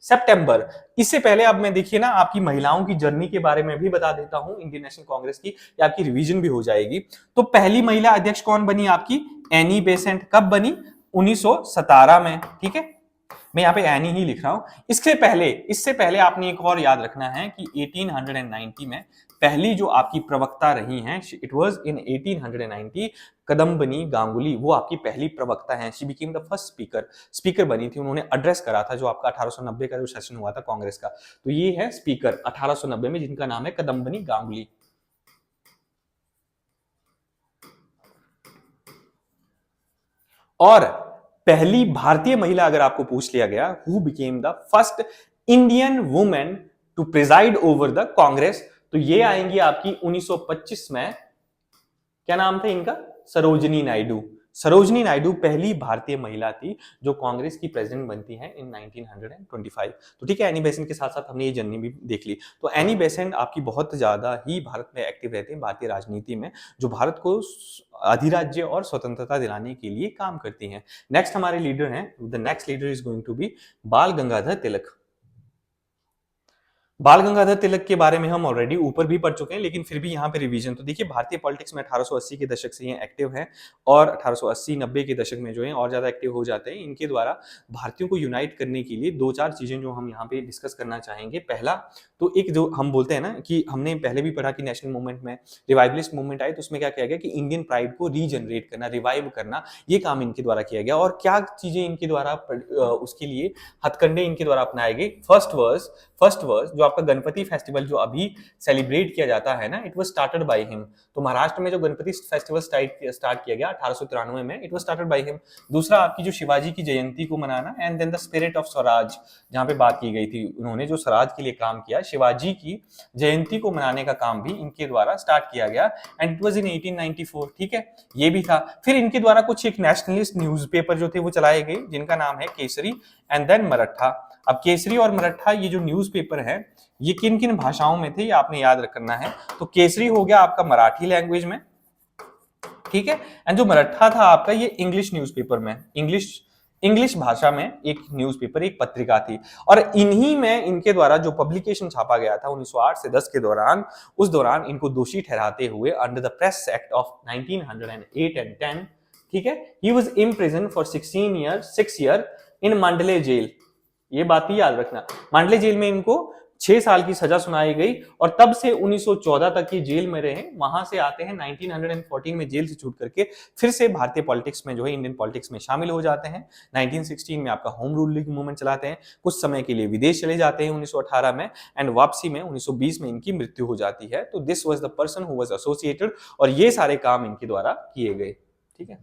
September. इससे पहले अब मैं देखिए ना आपकी महिलाओं की जर्नी के बारे में भी बता देता हूं इंडियन नेशनल कांग्रेस की, या आपकी रिवीजन भी हो जाएगी। तो पहली महिला अध्यक्ष कौन बनी आपकी, एनी बेसेंट। कब बनी, 1917 में। ठीक है, मैं यहाँ पे एनी ही लिख रहा हूं। इससे पहले आपने एक और याद रखना है कि 1890 में पहली जो आपकी प्रवक्ता रही हैं, इट वाज इन 1890, कदम्बनी गांगुली, वो आपकी पहली प्रवक्ता हैं। She became the first speaker बनी थी। उन्होंने एड्रेस करा था जो आपका 1890 का जो सेशन हुआ था कांग्रेस का, तो ये है स्पीकर 1890 में, जिनका नाम है कदम्बनी गांगुली। और पहली भारतीय महिला अगर आपको पूछ लिया गया, who became the first Indian women to preside over the Congress, तो ये आएंगी आपकी 1925 में। क्या नाम था इनका, सरोजनी नायडू। सरोजनी नायडू पहली भारतीय महिला थी जो कांग्रेस की प्रेसिडेंट बनती है इन 1925। तो ठीक है, एनी बेसेंट के साथ साथ हमने ये जर्नी भी देख ली। तो एनी बेसेंट आपकी बहुत ज्यादा ही भारत में एक्टिव रहते हैं, भारतीय राजनीति में, जो भारत को अधिराज्य और स्वतंत्रता दिलाने के लिए काम करती हैं। नेक्स्ट हमारे लीडर हैं, the next leader is going to be Bal Gangadhar तिलक। बाल गंगाधर तिलक के बारे में हम ऑलरेडी ऊपर भी पढ़ चुके हैं, लेकिन फिर भी यहाँ पे रिवीजन। तो देखिए, भारतीय पॉलिटिक्स में 1880 के दशक से ये एक्टिव हैं और 1880-90 के दशक में जो है और ज़्यादा एक्टिव हो जाते हैं। इनके द्वारा भारतीयों को यूनाइट करने के लिए 2-4 चीज़ें जो हम यहाँ पे डिस्कस करना चाहेंगे। पहला तो एक जो हम बोलते हैं ना कि हमने पहले भी पढ़ा कि नेशनल मूवमेंट में रिवाइवलिस्ट मूवमेंट आई, तो उसमें क्या किया गया कि इंडियन प्राइड को रीजनरेट करना, रिवाइव करना, ये काम इनके द्वारा किया गया। और क्या चीज़ें इनके द्वारा उसके लिए हथकंडे इनके द्वारा अपनाए गए। फर्स्ट वर्स जो आपका गणपति फेस्टिवल जो अभी सेलिब्रेट किया जाता है ना, it was started by him. तो महाराष्ट्र में जो गणपति फेस्टिवल स्टार्ट किया गया 1893 में, it was started by him. दूसरा आपकी जो शिवाजी की जयंती को मनाना, and then the spirit of Swaraj, जहां पे बात की गई थी, उन्होंने जो स्वराज के लिए काम किया, शिवाजी की जयंती को मनाने का काम भी इनके द्वारा स्टार्ट किया गया, एंड इट वाज इन 1894। ठीक है, ये भी था। फिर इनके द्वारा कुछ एक नेशनलिस्ट न्यूज़पेपर जो थे वो चलाए गए, जिनका नाम है केसरी एंड देन मराठा। अब केसरी और मराठा ये जो न्यूज़पेपर है, ये किन किन भाषाओं में थे ये आपने याद रखना है। तो केसरी हो गया आपका मराठी लैंग्वेज में, ठीक है, एंड जो मराठा था आपका ये इंग्लिश न्यूज़पेपर में, इंग्लिश भाषा में एक न्यूज़पेपर, एक पत्रिका थी। और इन्हीं में इनके द्वारा जो पब्लिकेशन छापा गया था 1908 से 10 के दौरान, उस दौरान इनको दोषी ठहराते हुए under the press act of 1908 and 10, ठीक है, he was imprison for 6 year in Mandalay jail. ये बात ही याद रखना, मांडले जेल में इनको 6 साल की सजा सुनाई गई, और तब से 1914 तक ये जेल में रहे। वहां से आते हैं 1914 में जेल से छूट करके फिर से भारतीय पॉलिटिक्स में जो है, इंडियन पॉलिटिक्स में शामिल हो जाते हैं। 1916 में आपका होम रूल मूवमेंट चलाते हैं, कुछ समय के लिए विदेश चले जाते हैं 1918 में, एंड वापसी में 1920 में इनकी मृत्यु हो जाती है। तो this was the person who was associated, और ये सारे काम इनके द्वारा किए गए। ठीक है,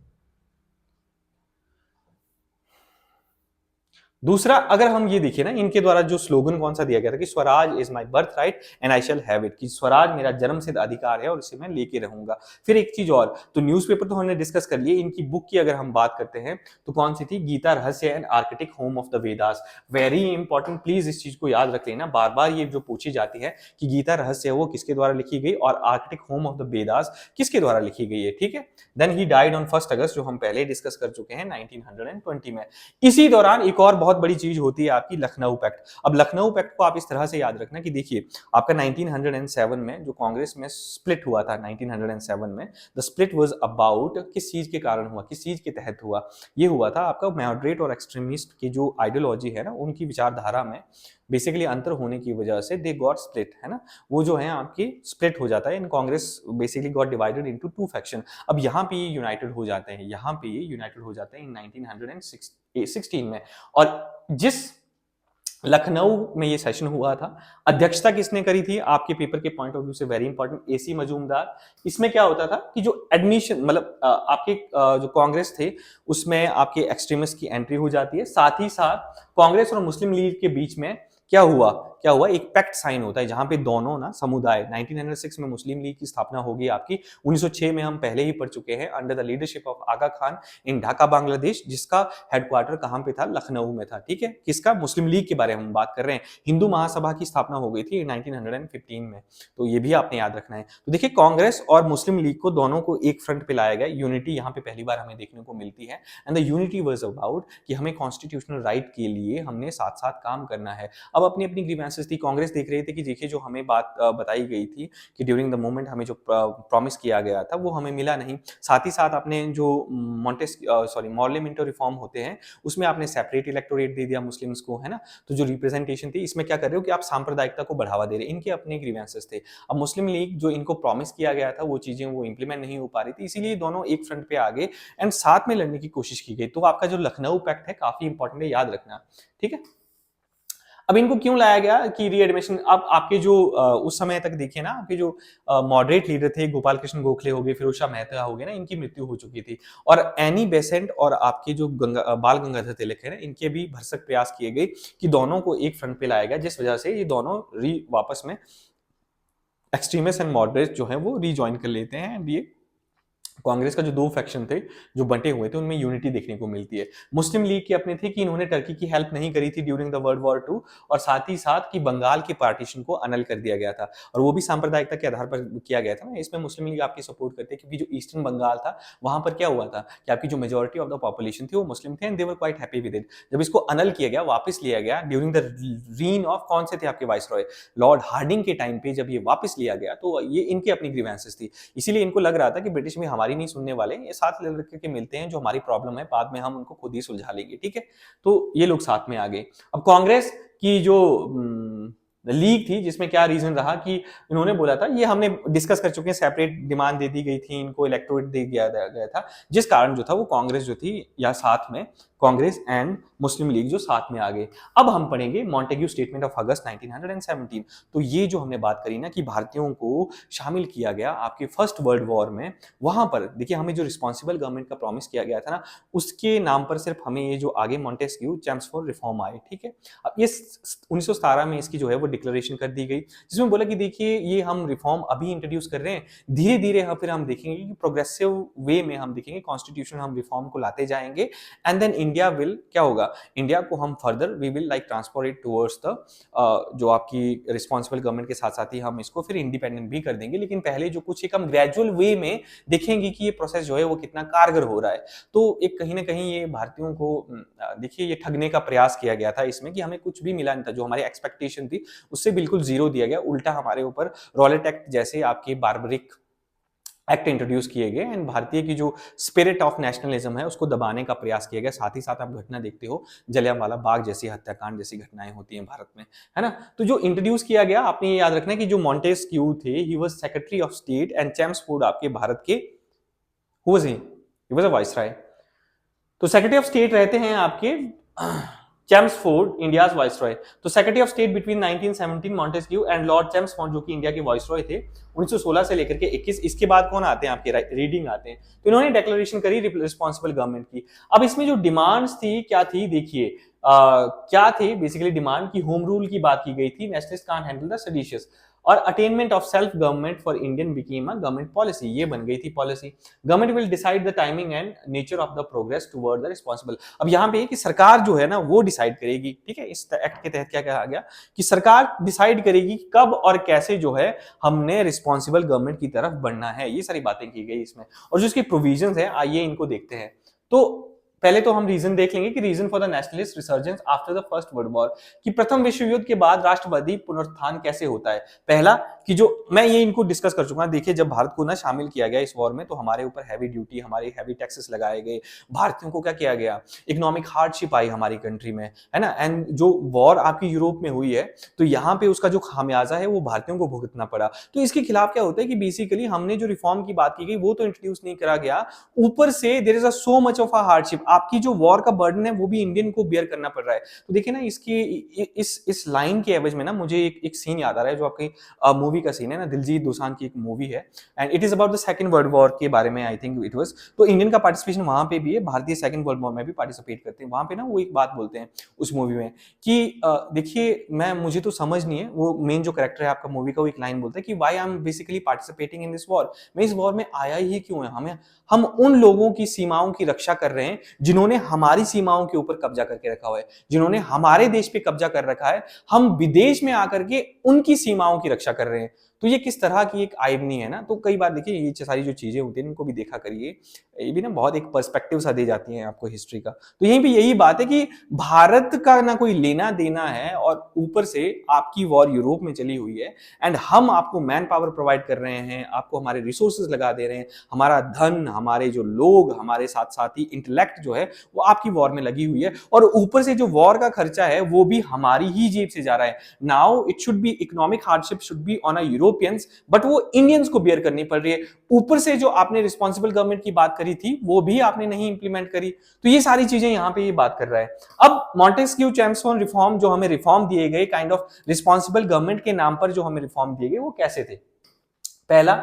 दूसरा अगर हम ये देखिए ना, इनके द्वारा जो स्लोगन कौन सा दिया गया था कि Swaraj is my birth right and I shall have it, कि स्वराज मेरा जन्म सिद्ध अधिकार है और इसे मैं लेके रहूंगा। फिर एक चीज और, तो न्यूज़पेपर तो हमने डिस्कस कर लिए, इनकी बुक की अगर हम बात करते हैं तो कौन सी थी, गीता रहस्य and Arctic home of the Vedas. Very important, please इस चीज को याद रख लेना, बार बार ये जो पूछी जाती है कि गीता रहस्य है वो किसके द्वारा लिखी गई और Arctic home of the Vedas किसके द्वारा लिखी गई है। ठीक है, देन ही डाइड ऑन 1 अगस्त, जो हम पहले डिस्कस कर चुके हैं 1920 में। इसी दौरान एक और बहुत बड़ी चीज होती है आपकी लखनऊ पैक्ट। अब लखनऊ पैक्ट को आप इस तरह से याद रखना कि देखिए, आपका 1907 में जो कांग्रेस में स्प्लिट हुआ था 1907 में, द स्प्लिट वाज अबाउट, किस चीज के कारण हुआ, किस चीज के तहत हुआ, ये हुआ था आपका मॉडरेट और एक्सट्रीमिस्ट की जो आइडियोलॉजी है ना, उनकी विचारधारा में बेसिकली अंतर होने की वजह से दे गॉट स्प्लिट, है ना, वो जो है आपकी स्प्लिट हो जाता है in Congress, basically got divided into 2 faction. अब यहाँ पे ये यूनाइटेड हो जाते हैं, यहाँ पे ये यूनाइटेड हो जाते हैं इन 1916 में। और जिस लखनऊ में ये सेशन हुआ था, अध्यक्षता किसने करी थी आपके पेपर के पॉइंट ऑफ व्यू से, वेरी इंपॉर्टेंट, एसी मजूमदार। इसमें क्या होता था कि जो एडमिशन, मतलब आपके जो कांग्रेस थे उसमें आपके एक्सट्रीमिस्ट की एंट्री हो जाती है, साथ ही साथ कांग्रेस और मुस्लिम लीग के बीच में क्या हुआ, एक पैक्ट साइन होता है, जहां पे दोनों ना समुदाय, 1906 में मुस्लिम लीग की स्थापना होगी आपकी, 1906 में हम पहले ही पढ़ चुके हैं, अंडर द लीडरशिप ऑफ आगा खान इन ढाका बांग्लादेश, जिसका हेडक्वार्टर कहां पे था, लखनऊ में था। ठीक है, किसका, मुस्लिम लीग के बारे में हम बात कर रहे हैं। हिंदू महासभा की स्थापना हो गई थी 1915 में, तो ये भी आपने याद रखना है। तो देखिए, कांग्रेस और मुस्लिम लीग को दोनों को एक फ्रंट पे लाया गया, यूनिटी यहाँ पे पहली बार हमें देखने को मिलती है, and the unity was about कि हमें कॉन्स्टिट्यूशनल राइट के लिए हमने साथ साथ काम करना है। अब अपनी अपनी ग्रीवेंसेस थी, कांग्रेस देख रही थी कि देखिए जो हमें बात बताई गई थी कि ड्यूरिंग द मूवमेंट हमें जो प्रॉमिस किया गया था वो हमें मिला नहीं, साथ ही साथ आपने जो मॉर्ले मिंटो रिफॉर्म होते हैं उसमें आपने सेपरेट इलेक्टोरेट दे दिया मुस्लिम्स को, है ना, तो जो रिप्रेजेंटेशन थी इसमें क्या कर रहे हो कि आप सांप्रदायिकता को बढ़ावा दे रहे, इनके अपने ग्रीवेंसेस थे। अब मुस्लिम लीग जो इनको प्रॉमिस किया गया था वो चीजें वो इंप्लीमेंट नहीं हो पा रही थी, इसीलिए दोनों एक फ्रंट पे आगे एंड साथ में लड़ने की कोशिश की गई। तो आपका जो लखनऊ पैक्ट है काफी इंपॉर्टेंट है, याद रखना। ठीक है, अब इनको क्यों लाया गया कि रीएडमिशन, अब आपके जो उस समय तक देखिए ना, आपके जो मॉडरेट लीडर थे, गोपाल कृष्ण गोखले हो गए, फिरोज शाह मेहता हो गए ना, इनकी मृत्यु हो चुकी थी, और एनी बेसेंट और आपके जो बाल गंगाधर तिलक है ना, इनके भी भरसक प्रयास किए गए कि दोनों को एक फ्रंट पे लाया गया, जिस वजह से ये दोनों वापस में एक्सट्रीमिस्ट एंड मॉडरेट जो है वो रीजॉइन कर लेते हैं, एंड ये कांग्रेस का जो दो फैक्शन थे जो बंटे हुए थे उनमें यूनिटी देखने को मिलती है। मुस्लिम लीग के अपने थे कि इन्होंने टर्की की हेल्प नहीं करी थी during the world war two, और साथ ही साथ कि बंगाल के पार्टीशन को अनल कर दिया गया था, और वो भी सांप्रदायिकता के आधार पर किया गया था ना। इसमें मुस्लिम लीग आपकी सपोर्ट करती है क्योंकि जो ईस्टर्न बंगाल था वहां पर क्या हुआ था कि आपकी जो मेजोरिटी ऑफ द पॉपुलेशन थी वो मुस्लिम थे and they were quite happy with it. जब इसको अनल किया गया, वापस लिया गया ड्यूरिंग द रीन ऑफ कौन से थे आपके वाइसरॉय, लॉर्ड हार्डिंग के टाइम पे जब ये वापस लिया गया तो ये इनकी अपनी ग्रीवेंसेस थी। इसीलिए इनको लग रहा था कि ब्रिटिश में हमारी नहीं सुनने वाले, ये साथ लड़के के मिलते हैं, जो हमारी प्रॉब्लम है बाद में हम उनको खुद ही सुलझा लेंगे, ठीक है। तो ये लोग साथ में आ गए। अब कांग्रेस की जो लीग थी, जिसमें क्या रीजन रहा कि इन्होंने बोला था, ये हमने डिस्कस कर चुके हैं, सेपरेट डिमांड दे दी गई थी इनको, इलेक्टोरेट दे दिया गया था, जिस कारण जो था वो कांग्रेस जो थी या साथ में कांग्रेस एंड मुस्लिम लीग जो साथ में आ गए। अब हम पढ़ेंगे मॉन्टेग्यू स्टेटमेंट ऑफ अगस्त 1917। तो ये जो हमने बात करी ना कि भारतीयों को शामिल किया गया आपके फर्स्ट वर्ल्ड वॉर में, वहां पर देखिए हमें जो रिस्पॉन्सिबल गवर्नमेंट का प्रॉमिस किया गया था ना, उसके नाम पर सिर्फ हमें ये जो आगे मॉन्टेस्क्यू चैम्प्सफोर्ड रिफॉर्म आए, ठीक है। अब ये 1917 में इसकी जो है वो डिक्लेरेशन कर दी गई, जिसमें बोला कि देखिए ये हम रिफॉर्म अभी इंट्रोड्यूस कर रहे हैं, धीरे धीरे फिर हम देखेंगे कि प्रोग्रेसिव वे में हम देखेंगे कॉन्स्टिट्यूशन हम रिफॉर्म को लाते जाएंगे, एंड देन इंडिया विल क्या होगा, इंडिया को हम further we will like transfer it towards the जो आपकी रिस्पॉन्सिबल गवर्नमेंट के साथ साथ ही हम इसको फिर इंडिपेंडेंट भी कर देंगे, लेकिन पहले जो कुछ एक हम ग्रेजुअल वे में देखेंगे कि ये प्रोसेस जो है वो कितना कारगर हो रहा है। तो एक कहीं ना कहीं ये भारतीयों को देखिए ये ठगने का प्रयास किया गया था इसमें, कि हमें कुछ भी मिला नहीं था, जो हमारी एक्सपेक्टेशन थी उससे बिल्कुल जीरो दिया गया, उल्टा हमारे ऊपर रॉलेट एक्ट जैसे आपके बार्बरिक एक्ट इंट्रोड्यूस किए गए एंड भारतीय की जो स्पिरिट ऑफ नेशनलिज्म है उसको दबाने का प्रयास किया गया। साथ ही साथ आप घटना देखते हो, जलियांवाला बाग जैसी हत्याकांड जैसी घटनाएं होती हैं भारत में, है ना। तो जो इंट्रोड्यूस किया गया, आपने ये याद रखना है कि जो मॉन्टेस्क्यू थे, he was secretary of state and Chelmsford आपके भारत के who was he was a viceroy. तो सेक्रेटरी ऑफ स्टेट रहते हैं आपके चैम्प्सफोर्ड, इंडियाज वाइसरॉय। तो secretary of state between 1917 Montesquieu and lord Chelmsford जो कि इंडिया के वाइसरॉय थे 1916 से लेकर के 21। इसके बाद कौन आते हैं आपके, रीडिंग आते हैं। तो इन्होंने डिक्लेरेशन करी रिस्पॉन्सिबल गवर्नमेंट की। अब इसमें जो डिमांड्स थी क्या थी, देखिए क्या थी बेसिकली डिमांड की, होम रूल की बात की गई थी, nationalist can't handle the seditious, और attainment of self government for Indian became a government policy, ये बन गई थी policy. Government will decide the timing and nature of the progress toward the responsible. अब यहाँ पे कि सरकार जो है ना वो डिसाइड करेगी, ठीक है। इस एक्ट के तहत क्या कहा गया कि सरकार डिसाइड करेगी कब और कैसे जो है हमने रिस्पॉन्सिबल गवर्नमेंट की तरफ बढ़ना है, ये सारी बातें की गई इसमें। और जो इसकी प्रोविजंस है आइए इनको देखते हैं। तो पहले तो हम रीजन देख लेंगे कि reason for the nationalist resurgence after the first world war, कि प्रथम विश्व युद्ध के बाद राष्ट्रवादी पुनरुत्थान कैसे होता है। पहला कि जो मैं ये इनको डिस्कस कर चुका हूं, देखिए जब भारत को ना शामिल किया गया इस वॉर में तो हमारे ऊपर हैवी ड्यूटी, हमारे हैवी टैक्सेस लगाए गए, भारतीयों को क्या किया गया, इकोनॉमिक हार्डशिप आई हमारी कंट्री में, है ना। एंड जो वॉर आपकी यूरोप में हुई है तो यहाँ पे उसका जो खामियाजा है वो भारतीयों को भुगतना पड़ा। तो इसके खिलाफ क्या होता है कि बेसिकली हमने जो रिफॉर्म की बात की गई वो तो इंट्रोड्यूस नहीं करा गया, ऊपर से there is a so much of a hardship, आपकी जो वॉर का बर्डन है वो भी इंडियन को बियर करना पड़ रहा है। तो देखिए ना इसकी इस लाइन के एवज में ना मुझे एक सीन याद आ रहा है, जो आपकी मूवी का सीन है ना, दिलजीत दोसांझ की एक मूवी है and it is about the second world war के बारे में, आई थिंक इट वाज। तो इंडियन का पार्टिसिपेशन वहां पे भी है, भारतीय सेकंड वर्ल्ड वॉर में भी पार्टिसिपेट करते हैं। वहां पे ना वो एक बात बोलते हैं उस मूवी में कि देखिए मैं मुझे तो समझ नहीं है, वो मेन जो कैरेक्टर है आपका मूवी का वो एक लाइन बोलता है कि why I am basically participating in this war, मैं इस वॉर में आया ही क्यों है, हम उन लोगों की सीमाओं की रक्षा कर रहे हैं जिन्होंने हमारी सीमाओं के ऊपर कब्जा करके रखा हुआ है, जिन्होंने हमारे देश पे कब्जा कर रखा है, हम विदेश में आकर के उनकी सीमाओं की रक्षा कर रहे हैं। तो ये किस तरह की एक आयरनी है ना। तो कई बार देखिए ये सारी जो चीजें होती हैं इनको भी देखा करिए, ये भी ना बहुत एक पर्सपेक्टिव सा दे जाती हैं आपको हिस्ट्री का। तो यहीं पे यही बात है कि भारत का ना कोई लेना देना है और ऊपर से आपकी वॉर यूरोप में चली हुई है एंड हम आपको मैन पावर प्रोवाइड कर रहे हैं, आपको हमारे रिसोर्सेज लगा दे रहे हैं, हमारा धन, हमारे जो लोग, हमारे साथ साथ ही इंटेलेक्ट जो है वो आपकी वॉर में लगी हुई है, और ऊपर से जो वॉर का खर्चा है वो भी हमारी ही जेब से जा रहा है। Now it should be economic hardship should be on a Europeans, but वो इंडियंस को बियर करनी पड़ रही है। ऊपर से जो आपने रिस्पॉन्सिबल गवर्नमेंट की बात करी थी वो भी आपने नहीं इंप्लीमेंट करी। तो ये सारी चीजें यहां पे ये बात कर रहा है। अब मॉन्टेस्क्यू चैम्प्सफोर्ड रिफॉर्म जो हमें रिफॉर्म दिए गए काइंड ऑफ रिस्पॉन्सिबल गवर्नमेंट के नाम पर जो हमें रिफॉर्म दिए गए वो कैसे थे। पहला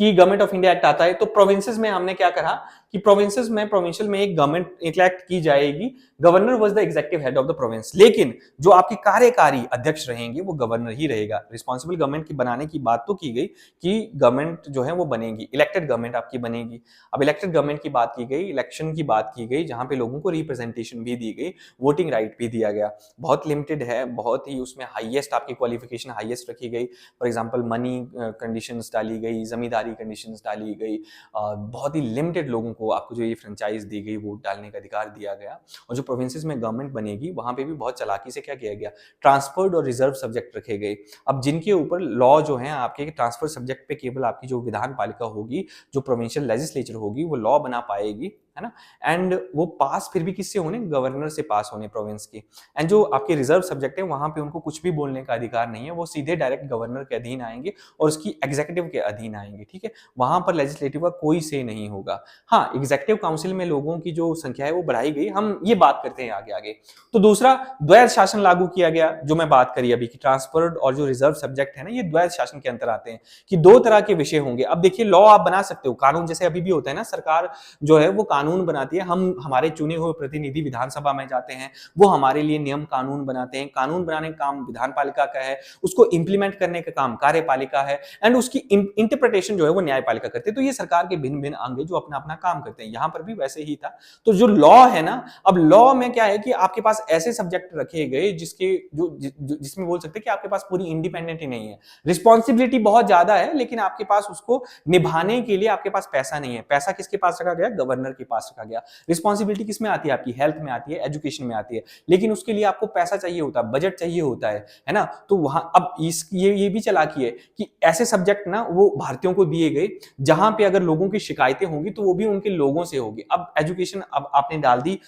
कि गवर्नमेंट ऑफ इंडिया एक्ट आता है तो प्रोविंसेस में हमने क्या करा कि प्रोविंसेस में प्रोविंशियल में एक गवर्नमेंट इलेक्ट की जाएगी, governor was the executive head of the province, लेकिन जो आपके कार्यकारी अध्यक्ष रहेंगे वो गवर्नर ही रहेगा। रिस्पॉन्सिबल गवर्नमेंट की बनाने की बात तो की गई कि गवर्नमेंट जो है वो बनेगी, इलेक्टेड गवर्नमेंट आपकी बनेगी। अब इलेक्टेड गवर्नमेंट की बात की गई, इलेक्शन की बात की गई, जहां पे लोगों को रिप्रेजेंटेशन भी दी गई, वोटिंग राइट भी दिया गया। बहुत लिमिटेड है, बहुत ही उसमें हाईएस्ट आपकी क्वालिफिकेशन हाईएस्ट रखी गई। फॉर एग्जांपल मनी कंडीशंस डाली गई, जमींदारी कंडीशंस डाली गई, बहुत ही लिमिटेड लोगों को आपको जो ये फ्रेंचाइज दी गई, वोट डालने का अधिकार दिया गया। और जो प्रोविंसेस में गवर्नमेंट बनेगी वहां पे भी बहुत चालाकी से क्या किया गया, ट्रांसफर्ड और रिजर्व सब्जेक्ट रखे गए। अब जिनके ऊपर लॉ जो है आपके ट्रांसफर सब्जेक्ट पे केवल आपकी जो विधान पालिका होगी, जो प्रोविंशियल लेजिस्लेचर होगी, वो लॉ बना पाएगी, है ना। एंड वो पास फिर भी किससे होने, गवर्नर से पास होने प्रोविंस की। एंड जो आपके रिजर्व सब्जेक्ट है वहां पे उनको कुछ भी बोलने का अधिकार नहीं है, वो सीधे डायरेक्ट गवर्नर के अधीन आएंगे और उसकी एग्जीक्यूटिव के अधीन आएंगे, ठीक है। वहां पर लेजिस्लेटिव का कोई से नहीं होगा। हाँ, एग्जीक्यूटिव काउंसिल में लोगों की जो संख्या है वो बढ़ाई गई, हम ये बात करते हैं आगे आगे। तो दूसरा, द्वैध शासन लागू किया गया, जो मैं बात करी अभी कि ट्रांसफर्ड और जो रिजर्व सब्जेक्ट है ना, ये द्वैध शासन के अंतर आते हैं कि दो तरह के विषय होंगे। अब देखिए, लॉ आप बना सकते हो, कानून जैसे अभी भी होता है ना, सरकार जो है वो कानून बनाती है, हम हमारे चुने हुए प्रतिनिधि विधानसभा में जाते हैं, वो हमारे लिए नियम कानून बनाते हैं। कानून बनाने का काम विधान पालिका का है, उसको इंप्लीमेंट करने का काम कार्यपालिका है, एंड उसकी इंटरप्रिटेशन जो है वो न्यायपालिका करते हैं। तो ये सरकार के भिन्न भिन्न अंग जो अपना अपना काम करते हैं, यहां पर भी वैसे ही था। तो जो लॉ है ना, अब लॉ में क्या है कि आपके पास ऐसे सब्जेक्ट रखे गए जिसके जिसमें बोल सकते हैं कि आपके पास पूरी इंडिपेंडेंट ही नहीं है, रिस्पॉन्सिबिलिटी बहुत ज्यादा है, लेकिन आपके पास उसको निभाने के लिए आपके पास पैसा नहीं है। पैसा किसके पास रखा गया, गवर्नर के पास रखा गया। रिस्पॉन्सिबिलिटी किस में आती है, आपकी हेल्थ में आती है, एजुकेशन में आती है, लेकिन उसके लिए आपको पैसा चाहिए होता है, बजट चाहिए होता है ना। तो वहां अब ये भी चालाकी है कि ऐसे सब्जेक्ट ना वो भारतीयों को दिए गए जहां पे अगर लोगों की शिकायतें होंगी तो वो भी उनके लोगों से होगी। अब एजुकेशन अब आपने डाल दी,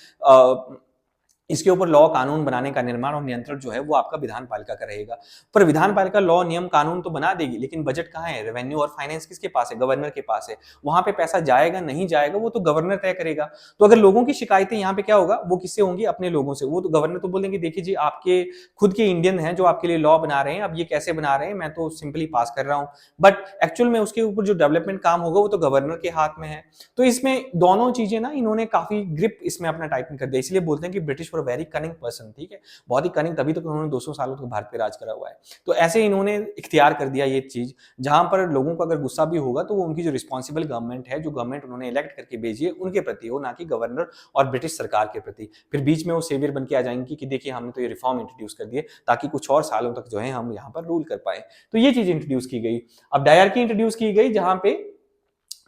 इसके ऊपर लॉ कानून बनाने का निर्माण और नियंत्रण जो है वो आपका विधान पालिका का रहेगा। पर विधान पालिका लॉ नियम कानून तो बना देगी, लेकिन बजट कहाँ है, रेवेन्यू और फाइनेंस किसके पास है, गवर्नर के पास है। वहां पे पैसा जाएगा नहीं जाएगा वो तो गवर्नर तय करेगा। तो अगर लोगों की शिकायतें यहाँ पे क्या होगा, वो किससे होंगी, अपने लोगों से। वो तो गवर्नर तो बोलेंगे देखिए जी, आपके खुद के इंडियन है जो आपके लिए लॉ बना रहे हैं, अब ये कैसे बना रहे हैं, मैं तो सिंपली पास कर रहा हूँ, बट एक्चुअल में उसके ऊपर जो डेवलपमेंट काम होगा वो तो गवर्नर के हाथ में है। तो इसमें दोनों चीजें ना, इन्होंने काफी ग्रिप इसमें अपना टाइपिंग कर दिया। इसलिए बोलते हैं कि British were very cunning person, ठीक है, बहुत ही कनिंग, तभी तो उन्होंने 200 सालों तक भारत पे राज करा हुआ है। तो ऐसे इन्होंने इख्तियार कर दिया ये चीज, जहां पर लोगों को अगर गुस्सा भी होगा तो वो उनकी जो रिस्पॉन्सिबल गवर्नमेंट है, जो गवर्नमेंट उन्होंने इलेक्ट करके भेजी है, उनके प्रति हो, ना कि गवर्नर और ब्रिटिश सरकार के प्रति। फिर बीच में वो सेवियर बन के आ जाएंगी कि देखिए हमने तो ये रिफॉर्म इंट्रोड्यूस कर दिए ताकि कुछ और सालों तक जो है हम यहाँ पर रूल कर पाए। तो ये चीज इंट्रोड्यूस की गई। अब डायरकी इंट्रोड्यूस की गई, जहां पे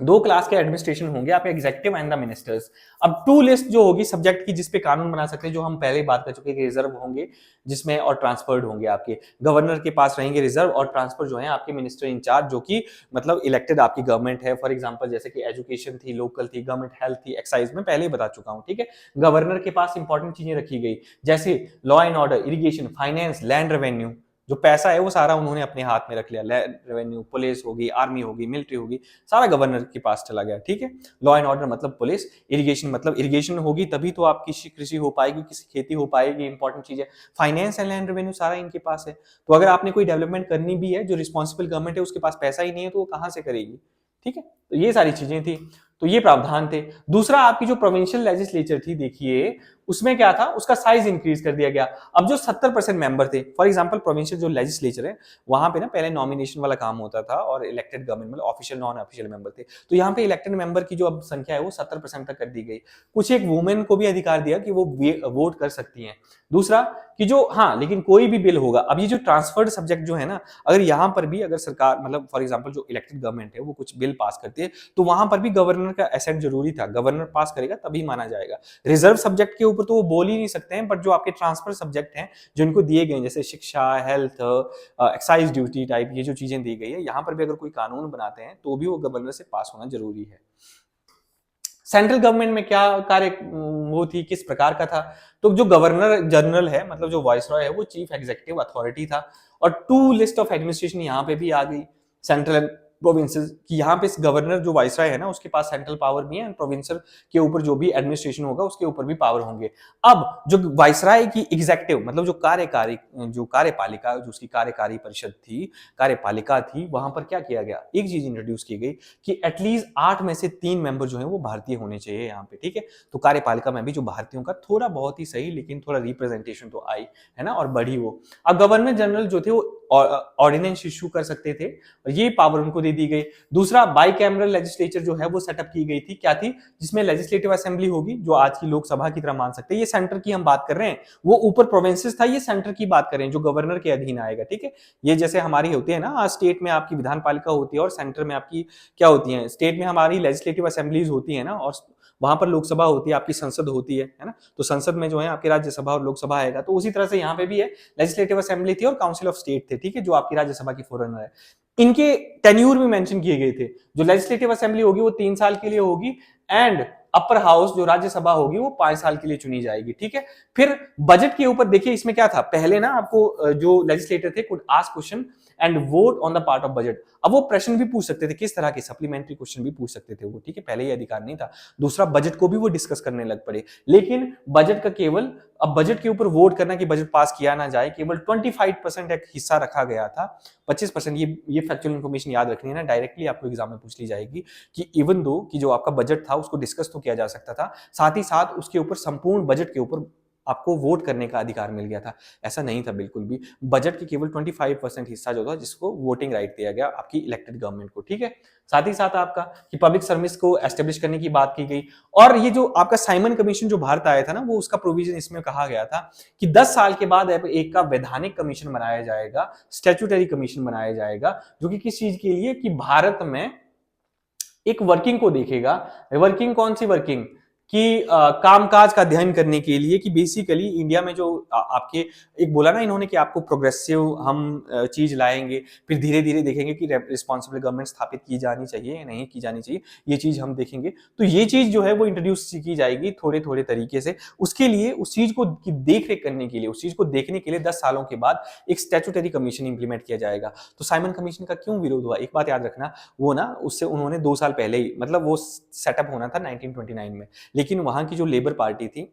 दो क्लास के एडमिनिस्ट्रेशन होंगे, आप एग्जीक्यूटिव एंड द मिनिस्टर्स। अब टू लिस्ट जो होगी सब्जेक्ट की जिसपे कानून बना सकते हैं, जो हम पहले बात कर चुके हैं कि रिजर्व होंगे जिसमें, और ट्रांसफर्ड होंगे आपके। गवर्नर के पास रहेंगे रिजर्व, और ट्रांसफर जो है आपके मिनिस्टर इंचार्ज, जो कि मतलब इलेक्टेड आपकी गवर्नमेंट है। फॉर एग्जांपल जैसे कि एजुकेशन थी, लोकल थी, गवर्नमेंट हेल्थ थी, एक्साइज में पहले ही बता चुका हूं, ठीक है। गवर्नर के पास इंपॉर्टेंट चीजें रखी गई, जैसे law and order, irrigation, finance, land revenue. जो पैसा है वो सारा उन्होंने अपने हाथ में रख लिया। लैंड रेवेन्यू, पुलिस होगी, आर्मी होगी, मिलिट्री होगी, सारा गवर्नर के पास चला गया, ठीक है। लॉ एंड ऑर्डर मतलब पुलिस, इरिगेशन मतलब इरिगेशन होगी तभी तो आपकी कृषि हो पाएगी, किसी खेती हो पाएगी, इंपॉर्टेंट चीज है। फाइनेंस एंड लैंड रेवेन्यू सारा इनके पास है। तो अगर आपने कोई डेवलपमेंट करनी भी है, जो रिस्पॉन्सिबल गवर्नमेंट है उसके पास पैसा ही नहीं है, तो वो कहां से करेगी, ठीक है। तो ये सारी चीजें थी, तो ये प्रावधान थे। दूसरा, आपकी जो प्रोविंशियल लेजिस्लेचर थी, देखिए उसमें क्या था, उसका साइज इंक्रीज कर दिया गया। अब जो 70% मेंबर थे, फॉर एग्जांपल प्रोविंशियल जो लेजिस्लेचर है, वहां पे ना पहले नॉमिनेशन वाला काम होता था और इलेक्टेड गवर्नमेंट मतलब ऑफिशियल नॉन ऑफिशियल मेंबर थे। तो यहाँ पे इलेक्टेड मेंबर की जो अब संख्या है वो 70% तक कर दी गई। कुछ एक वुमेन को भी अधिकार दिया कि वो वोट कर सकती हैं। दूसरा कि जो, हाँ, लेकिन कोई भी बिल होगा, अब ये जो ट्रांसफर्ड सब्जेक्ट जो है ना, अगर यहाँ पर भी अगर सरकार मतलब फॉर एग्जांपल जो इलेक्टेड गवर्नमेंट है वो कुछ बिल पास करती है, तो वहां पर भी गवर्नर का एसेंट जरूरी था, गवर्नर पास करेगा तभी माना जाएगा। रिजर्व सब्जेक्ट के ऊपर तो वो बोल ही नहीं सकते हैं, बट जो आपके ट्रांसफर सब्जेक्ट हैं जो इनको दिए गए, जैसे शिक्षा, हेल्थ, एक्साइज ड्यूटी टाइप, ये जो चीजें दी गई है, यहाँ पर भी अगर कोई कानून बनाते हैं तो भी वो गवर्नर से पास होना जरूरी है। सेंट्रल गवर्नमेंट में क्या कार्य वो थी, किस प्रकार का था, तो जो गवर्नर जनरल है मतलब जो वाइसरॉय है वो चीफ एग्जीक्यूटिव अथॉरिटी था। और टू लिस्ट ऑफ एडमिनिस्ट्रेशन यहाँ पे भी आ गई, सेंट्रल प्रोविंसेस कि यहाँ पे गवर्नर जो वाइसराय है ना उसके पास सेंट्रल पावर भी है एंड प्रोविंसर के ऊपर जो भी एडमिनिस्ट्रेशन होगा उसके ऊपर भी पावर होंगे। अब जो वाइसराय की एग्जेक्टिव मतलब जो कार्यपालिका जो उसकी कार्यकारी परिषद थी, कार्यपालिका थी, वहां पर क्या किया गया, एक चीज इंट्रोड्यूस की गई कि एटलीस्ट 8 में से 3 मेंबर जो है वो भारतीय होने चाहिए यहाँ पे, ठीक है। तो कार्यपालिका में भी जो भारतीयों का थोड़ा बहुत ही सही लेकिन थोड़ा रिप्रेजेंटेशन तो आई है ना, और बढ़ी वो। अब गवर्नर जनरल जो थे वो ऑर्डिनेंस इश्यू कर सकते थे और ये पावर उनको दे दी गई। दूसरा, बाई कैमरल लेजिस्लेचर जो है वो सेटअप की गई थी, क्या थी, जिसमें लेजिस्लेटिव असेंबली होगी जो आज की लोकसभा की तरह मान सकते हैं। ये सेंटर की हम बात कर रहे हैं, वो ऊपर प्रोविंसेस था, ये सेंटर की बात कर रहे हैं जो गवर्नर के अधीन आएगा, ठीक है। ये जैसे हमारी होती है ना, स्टेट में आपकी विधान पालिका होती है और सेंटर में आपकी क्या होती है, स्टेट में हमारी लेजिस्लेटिव असेंबलीज होती है ना, और वहां पर लोकसभा होती है, आपकी संसद होती है ना। तो संसद में जो है आपकी राज्यसभा और लोकसभा आएगा, तो उसी तरह से यहाँ पे भी है, लेजिस्लेटिव असेंबली थी और काउंसिल ऑफ स्टेट थे, ठीक है, जो आपकी राज्यसभा की फोरनर है। इनके टेन्यूर भी मेंशन किए गए थे। जो लेजिस्लेटिव असेंबली होगी वो 3 साल के लिए होगी एंड अपर हाउस जो राज्यसभा होगी वो 5 साल के लिए चुनी जाएगी, ठीक है। फिर बजट के ऊपर देखिए इसमें क्या था, पहले ना आपको जो लेजिस्लेटर थे could ask question and vote on the part of budget. अब वो प्रश्न भी पूछ सकते थे, किस तरह के सप्लीमेंट्री क्वेश्चन भी पूछ सकते थे वो, ठीक है, पहले ये अधिकार नहीं था। दूसरा, बजट को भी वो डिस्कस करने लग पड़े, लेकिन बजट का केवल, अब बजट के ऊपर वोट करना कि बजट पास किया ना जाए, केवल 25% एक हिस्सा रखा गया था। 25%, ये फैक्चुअल इंफॉर्मेशन याद रखनी है ना, डायरेक्टली आपको एग्जाम में पूछ ली जाएगी कि इवन दो कि जो आपका बजट था उसको डिस्कस तो किया जा सकता था, साथ ही साथ उसके ऊपर संपूर्ण बजट के ऊपर आपको वोट करने का अधिकार मिल गया था। ऐसा नहीं था बिल्कुल भी, बजट के केवल 25% हिस्सा जो था जिसको वोटिंग राइट दिया गया आपकी इलेक्टेड गवर्नमेंट को, ठीक है। साथ ही साथ आपका कि पब्लिक सर्विस को एस्टेब्लिश करने की बात की गई, और ये जो आपका साइमन कमीशन जो भारत आया था ना, वो उसका प्रोविजन इसमें कहा गया था कि 10 साल के बाद एक का वैधानिक कमीशन बनाया जाएगा, स्टैट्यूटरी कमीशन बनाया जाएगा, जो कि किस चीज के लिए, कि भारत में एक वर्किंग को देखेगा। वर्किंग कौन सी वर्किंग, कि कामकाज का अध्ययन करने के लिए, कि बेसिकली इंडिया में जो आपके एक बोला ना इन्होंने कि आपको प्रोग्रेसिव हम चीज लाएंगे, फिर धीरे धीरे देखेंगे कि रिस्पॉन्सिबल गवर्नमेंट स्थापित की जानी चाहिए या नहीं की जानी चाहिए, ये चीज हम देखेंगे। तो ये चीज जो है वो इंट्रोड्यूस की जाएगी थोड़े थोड़े तरीके से। उसके लिए उस चीज को की देख रेख करने के लिए, उस चीज को देखने के लिए 10 सालों के बाद एक स्टैट्यूटरी कमीशन इंप्लीमेंट किया जाएगा। तो साइमन कमीशन का क्यों विरोध हुआ, एक बात याद रखना, वो ना उससे उन्होंने 2 साल पहले ही, मतलब वो सेटअप होना था 1929 में, लेकिन वहां की जो लेबर पार्टी थी,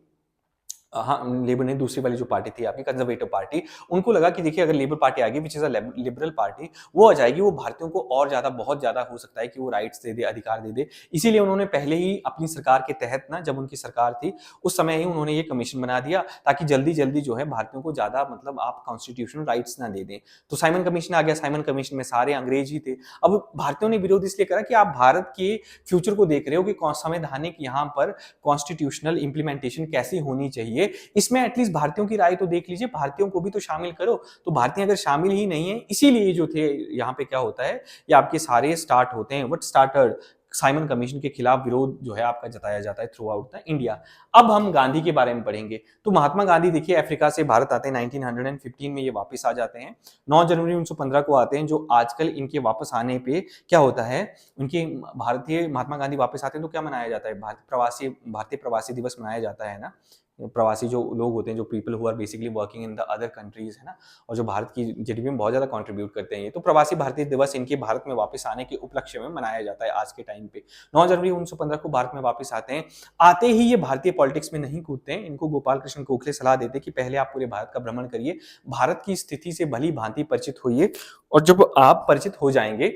हाँ, लेबर ने दूसरी वाली जो पार्टी थी आपकी कंजर्वेटिव पार्टी, उनको लगा कि देखिए अगर लेबर पार्टी आ गई विच इज अ लिबरल पार्टी, वो आ जाएगी, वो भारतीयों को और ज्यादा, बहुत ज्यादा हो सकता है कि वो राइट्स दे दे, अधिकार दे दे। इसीलिए उन्होंने पहले ही अपनी सरकार के तहत ना, जब उनकी सरकार थी उस समय ही उन्होंने ये कमीशन बना दिया, ताकि जल्दी जल्दी जो है भारतीयों को ज्यादा, मतलब आप कॉन्स्टिट्यूशनल राइट्स ना दे दें। तो साइमन कमीशन आ गया, साइमन कमीशन में सारे अंग्रेज ही थे। अब भारतीयों ने विरोध इसलिए करा कि आप भारत के फ्यूचर को देख रहे हो कि संवैधानिक यहाँ पर कॉन्स्टिट्यूशनल इंप्लीमेंटेशन कैसी होनी चाहिए, इसमें एटलीस्ट भारतीयों की राय तो देख लीजिए, भारतीयों को भी तो शामिल करो। तो भारतीय अगर शामिल ही नहीं है, इसीलिए जो थे यहाँ पे क्या होता है, ये आपके सारे स्टार्ट होते हैं, व्हाट स्टार्टेड साइमन कमीशन के खिलाफ विरोध जो है आपका जताया जाता है थ्रू आउट द इंडिया। अब हम गांधी के बारे में पढ़ेंगे। तो महात्मा गांधी देखिए अफ्रीका से भारत आते हैं 1915 में, ये वापस आ जाते हैं। 9 जनवरी 1915 को आते हैं, जो आजकल इनके वापस आने पे क्या होता है, उनके भारतीय महात्मा गांधी वापस आते हैं तो क्या मनाया जाता है, भारतीय प्रवासी दिवस मनाया जाता है ना। प्रवासी जो लोग होते हैं, जो people who are basically working in the other countries, है ना, और जो भारत की जीडीपी में बहुत ज्यादा कंट्रीब्यूट करते हैं, ये तो प्रवासी भारतीय दिवस इनके भारत में वापस आने के उपलक्ष्य में मनाया जाता है आज के टाइम पे। 9 जनवरी 1915 को भारत में वापस आते हैं। आते ही ये भारतीय पॉलिटिक्स में नहीं कूदते हैं, इनको गोपाल कृष्ण गोखले सलाह देते हैं कि पहले आप पूरे भारत का भ्रमण करिए, भारत की स्थिति से भली भांति परिचित होइए, और जब आप परिचित हो जाएंगे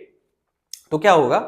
तो क्या होगा,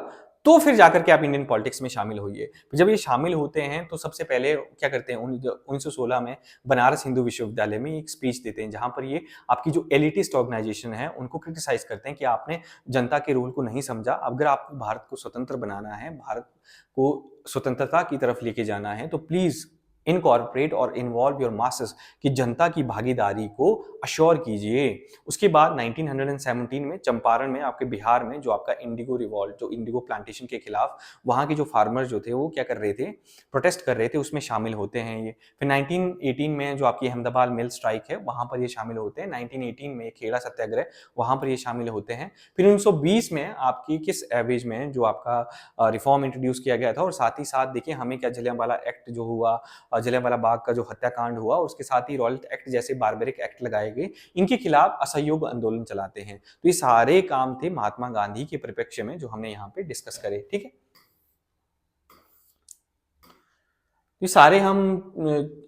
तो फिर जाकर के आप इंडियन पॉलिटिक्स में शामिल होइए। जब ये शामिल होते हैं तो सबसे पहले क्या करते हैं, 1916 में बनारस हिंदू विश्वविद्यालय में एक स्पीच देते हैं, जहां पर ये आपकी जो एलिटिस्ट ऑर्गेनाइजेशन है उनको क्रिटिसाइज करते हैं कि आपने जनता के रोल को नहीं समझा। अगर आपको भारत को स्वतंत्र बनाना है, भारत को स्वतंत्रता की तरफ लेके जाना है, तो प्लीज इनकॉर्पोरेट और इन्वॉल्व योर मासेस, कि जनता की भागीदारी को अश्योर कीजिए। उसके बाद 1917 में चंपारण में, आपके बिहार में, जो आपका इंडिगो रिवॉल्ट, जो इंडिगो प्लांटेशन के खिलाफ वहां के जो फार्मर जो थे वो क्या कर रहे थे, प्रोटेस्ट कर रहे थे, उसमें शामिल होते हैं ये। फिर 1918 में जो आपकी अहमदाबाद मिल स्ट्राइक है वहां पर ये शामिल होते हैं। 1918 में खेड़ा सत्याग्रह, वहां पर ये शामिल होते हैं। फिर 1920 में आपकी किस एवरेज में जो आपका रिफॉर्म इंट्रोड्यूस किया गया था, और साथ ही साथ देखिए हमें क्या जलियांवाला एक्ट जो हुआ जलियांवाला बाग का जो हत्याकांड हुआ, उसके साथ ही रॉयल एक्ट जैसे बारबेरिक एक्ट लगाए गए, इनके खिलाफ असहयोग आंदोलन चलाते हैं। तो ये सारे काम थे महात्मा गांधी के परिप्रेक्ष्य में जो हमने यहाँ पे डिस्कस करे, ठीक है। ये सारे हम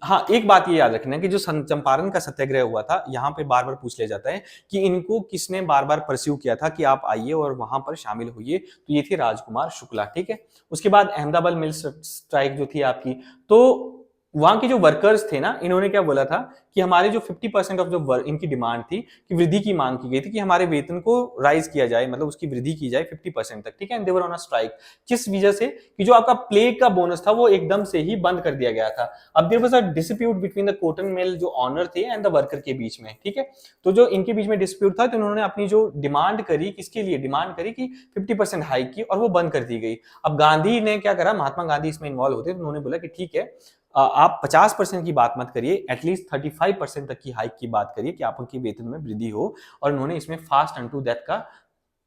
हाँ, एक बात ये याद रखना है कि जो चंपारण का सत्याग्रह हुआ था, यहाँ पे बार बार पूछ लिया जाता है कि इनको किसने बार बार परस्यू किया था कि आप आइए और वहां पर शामिल होइए, तो ये थे राजकुमार शुक्ला, ठीक है। उसके बाद अहमदाबाद मिल स्ट्राइक जो थी आपकी, तो वहां के जो वर्कर्स थे ना, इन्होंने क्या बोला था कि हमारे जो 50% ऑफ जो इनकी डिमांड थी कि वृद्धि की मांग की गई थी कि हमारे वेतन को राइज किया जाए, मतलब उसकी वृद्धि की जाए 50% तक, ठीक है। And they were on a strike, किस वजह से कि जो आपका प्लेग का बोनस था वो एकदम से ही बंद कर दिया गया था। अब there was a dispute between the cotton mill जो ऑनर थे एंड द वर्कर के बीच में, ठीक है। तो जो इनके बीच में डिस्प्यूट था, तो उन्होंने अपनी जो डिमांड करी, किसके लिए डिमांड करी कि 50% हाइक की, और वो बंद कर दी गई। अब गांधी ने क्या करा, महात्मा गांधी इसमें इन्वॉल्व होते, तो उन्होंने बोला कि ठीक है, आप 50% की बात मत करिए, एटलीस्ट 35% तक की हाइक की बात करिए कि आप उनकी वेतन में वृद्धि हो। और उन्होंने इसमें फास्ट अनटू डेथ का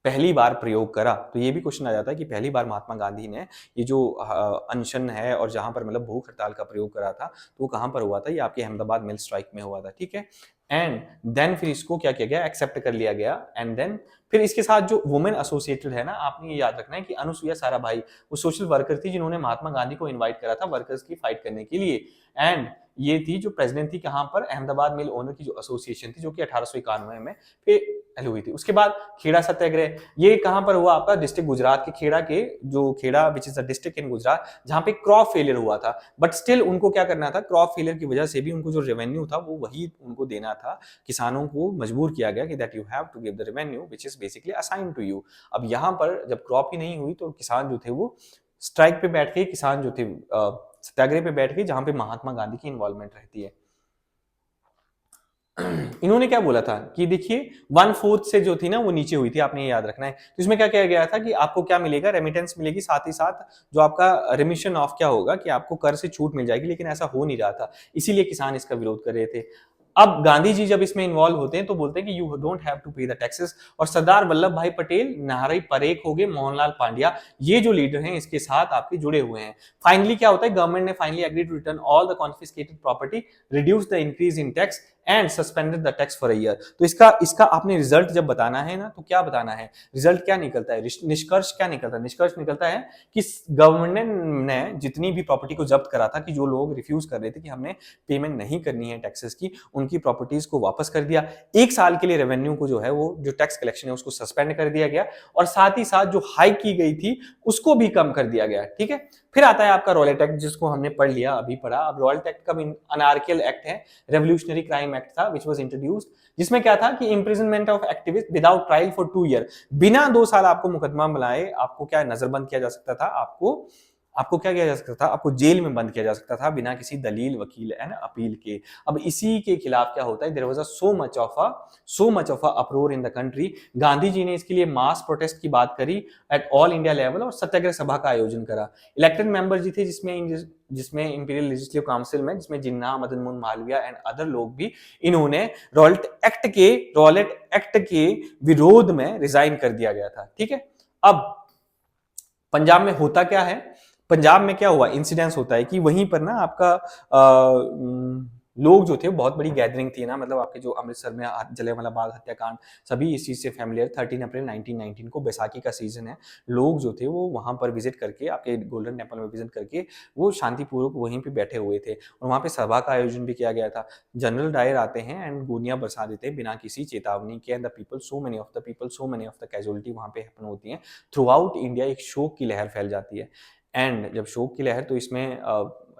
पहली बार प्रयोग करा। तो ये भी क्वेश्चन आ जाता है कि पहली बार महात्मा गांधी ने ये जो अनशन है और जहां पर मतलब भूख हड़ताल का प्रयोग करा था, तो वो कहां पर हुआ था, ये आपके अहमदाबाद मिल स्ट्राइक में हुआ था, ठीक है। एंड देन फिर इसको क्या किया गया, एक्सेप्ट कर लिया गया। एंड देन फिर इसके साथ जो वुमेन एसोसिएटेड है ना, आपने ये याद रखना है कि अनुसुईया साराभाई वो सोशल वर्कर थी जिन्होंने महात्मा गांधी को इन्वाइट करा था वर्कर्स की फाइट करने के लिए। एंड ये थी जो प्रेसिडेंट थी कहां पर, अहमदाबाद मिल ओनर की जो एसोसिएशन थी, जो कि 1891 में फिर हुई थी। उसके बाद खेड़ा सत्याग्रह, ये कहां पर हुआ आपका, डिस्ट्रिक्ट गुजरात के खेड़ा के, जो Kheda which is a district in Gujarat, जहां पे क्रॉप फेलियर हुआ था। बट स्टिल उनको क्या करना था, क्रॉप फेलियर की वजह से भी उनको जो रेवेन्यू था वो वही उनको देना था। किसानों को मजबूर किया गया कि that you have to give the revenue which is basically assigned to you. अब यहाँ पर जब क्रॉप ही नहीं हुई, तो किसान जो थे वो स्ट्राइक पे बैठ गए, किसान जो थे सत्याग्रह पे बैठ गए, जहां पे महात्मा गांधी की इन्वॉल्वमेंट रहती है। इन्होंने क्या बोला था कि देखिए 1/4 से जो थी ना वो नीचे हुई थी, आपने ये याद रखना है। तो इसमें क्या किया गया था कि आपको क्या मिलेगा, रेमिटेंस मिलेगी, साथ ही साथ जो आपका रिमिशन ऑफ क्या होगा कि आपको कर से छूट मिल जाएगी, लेकिन ऐसा हो नहीं रहा था, इसीलिए किसान इसका विरोध कर रहे थे। अब गांधी जी जब इसमें इन्वॉल्व होते हैं तो बोलते हैं कि यू डोंट हैव टू पे द टैक्सेस। और सरदार वल्लभ भाई पटेल, नाराई परेख हो गए, मोहनलाल पांड्या, ये जो लीडर हैं इसके साथ आपके जुड़े हुए हैं। फाइनली क्या होता है, गवर्नमेंट ने finally agree to return all the confiscated property, reduce the increase in tax and suspended the tax for a year. तो इसका इसका आपने रिजल्ट जब बताना है ना, तो क्या बताना है, रिजल्ट क्या निकलता है, निष्कर्ष क्या निकलता है, निष्कर्ष निकलता है कि गवर्नमेंट ने जितनी भी प्रॉपर्टी को जब्त करा था, कि जो लोग रिफ्यूज कर रहे थे कि हमने पेमेंट नहीं करनी है टैक्सेस की, उनकी प्रॉपर्टीज को वापस कर दिया। 1 साल के लिए रेवेन्यू को जो है वो जो टैक्स कलेक्शन है उसको सस्पेंड कर दिया गया, और साथ ही साथ जो हाइक की गई थी उसको भी कम कर दिया गया, ठीक है। फिर आता है आपका रॉयलेट एक्ट, जिसको हमने पढ़ लिया, अभी पढ़ा। अब रॉयलेट एक्ट का अनार्कियल एक्ट है, रेवोल्यूशनरी क्राइम एक्ट था विच वाज इंट्रोड्यूस्ड, जिसमें क्या था कि imprisonment of activist without trial for 2 year, बिना 2 साल आपको मुकदमा बनाए आपको क्या नजरबंद किया जा सकता था, आपको आपको क्या किया जा सकता था, आपको जेल में बंद किया जा सकता था बिना किसी दलील, वकील एंड अपील के। अब इसी के खिलाफ क्या होता है, there was a so much of a uproar in the country. Gandhi ji ने इसके लिए मास प्रोटेस्ट की बात करी एट ऑल इंडिया लेवल, और सत्याग्रह सभा का आयोजन करा। इलेक्टेड मेंबर जी थे, जिसमें इंपीरियल लेजिस्लेटिव काउंसिल में, जिसमें जिन्ना, मदन मोहन मालवीय एंड अदर लोग भी, इन्होंने रॉयलेट एक्ट के विरोध में रिजाइन कर दिया गया था, ठीक है। अब पंजाब में होता क्या है, पंजाब में क्या हुआ, इंसिडेंस होता है कि वहीं पर ना आपका लोग जो थे, बहुत बड़ी गैदरिंग थी ना, मतलब आपके जो अमृतसर में जलियांवाला बाग हत्याकांड, सभी इस चीज से फैमिलियर। 13 अप्रैल 1919 को बैसाखी का सीजन है, लोग जो थे वो वहां पर विजिट करके, आपके गोल्डन टेम्पल में विजिट करके, वो शांतिपूर्वक वहीं पे बैठे हुए थे, और वहां पे सभा का आयोजन भी किया गया था। जनरल डायर आते हैं एंड गोलियां बरसा देते हैं बिना किसी चेतावनी के, and the people, so many of the casualty वहां पे हैपन होती है। थ्रू आउट इंडिया एक शोक की लहर फैल जाती है। एंड जब शोक की लहर, तो इसमें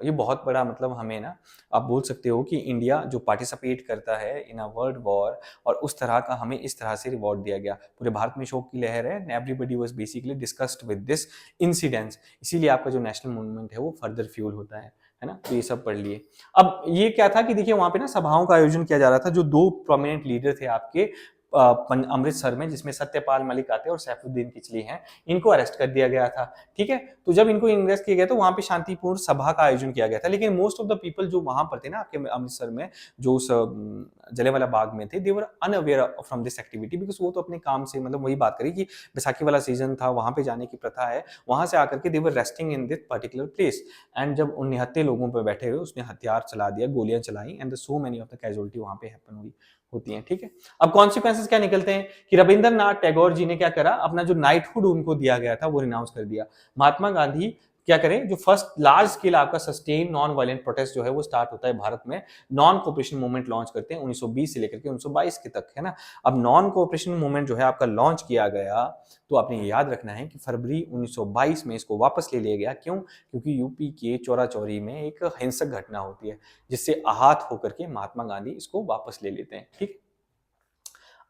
ये बहुत बड़ा, मतलब हमें ना, आप बोल सकते हो कि इंडिया जो पार्टिसिपेट करता है इन अ वर्ल्ड वॉर, और उस तरह का हमें इस तरह से रिवॉर्ड दिया गया। पूरे भारत में शोक की लहर है, everybody was basically discussed with this incidents, इसीलिए आपका जो नेशनल मूवमेंट है वो फर्दर फ्यूल होता है ना। तो ये सब पढ़ लिए। अब ये क्या था कि देखिए वहां पे ना सभाओं का आयोजन किया जा रहा था, जो 2 प्रोमिनेंट लीडर थे आपके, अमृतसर में, जिसमें सत्यपाल मलिक आते हैं और सैफुद्दीन किचली हैं, इनको अरेस्ट कर दिया गया था। ठीक है, तो जब इनको अरेस्ट किया गया तो वहां पे शांतिपूर्ण सभा का आयोजन किया गया था, लेकिन मोस्ट ऑफ द पीपल जो वहां पर थे ना आपके अमृतसर में, जो उस जलियांवाला बाग में थे, they were unaware from this activity, because वो तो अपने काम से, मतलब वही बात करी कि बैसाखी वाला सीजन था, वहां पे जाने की प्रथा है, वहां से आकर के they were resting in this particular place, and जब उन निहत्थे लोगों पर बैठे हुए उसने हथियार चला दिया, गोलियां चलाई, and so many of the casualty वहां पे हैपन हुई होती हैं। ठीक है, अब कॉन्सिक्वेंसेस क्या निकलते हैं कि रविंद्रनाथ टैगोर जी ने क्या करा, अपना जो नाइटहुड उनको दिया गया था वो रिनाउंस कर दिया। महात्मा गांधी क्या करें, जो फर्स्ट लार्ज स्केल आपका सस्टेन नॉन वायलेंट प्रोटेस्ट जो है वो स्टार्ट होता है भारत में, नॉन कोऑपरेशन मूवमेंट लॉन्च करते हैं 1920 से लेकर के 1922 के तक, है ना। अब नॉन कोऑपरेशन मूवमेंट जो है आपका लॉन्च किया गया, तो आपने ये याद रखना है कि फरवरी 1922 में इसको वापस ले लिया गया। क्यों? क्योंकि यूपी के चौरा चौरी में एक हिंसक घटना होती है, जिससे आहत होकर के महात्मा गांधी इसको वापस ले लेते हैं। ठीक,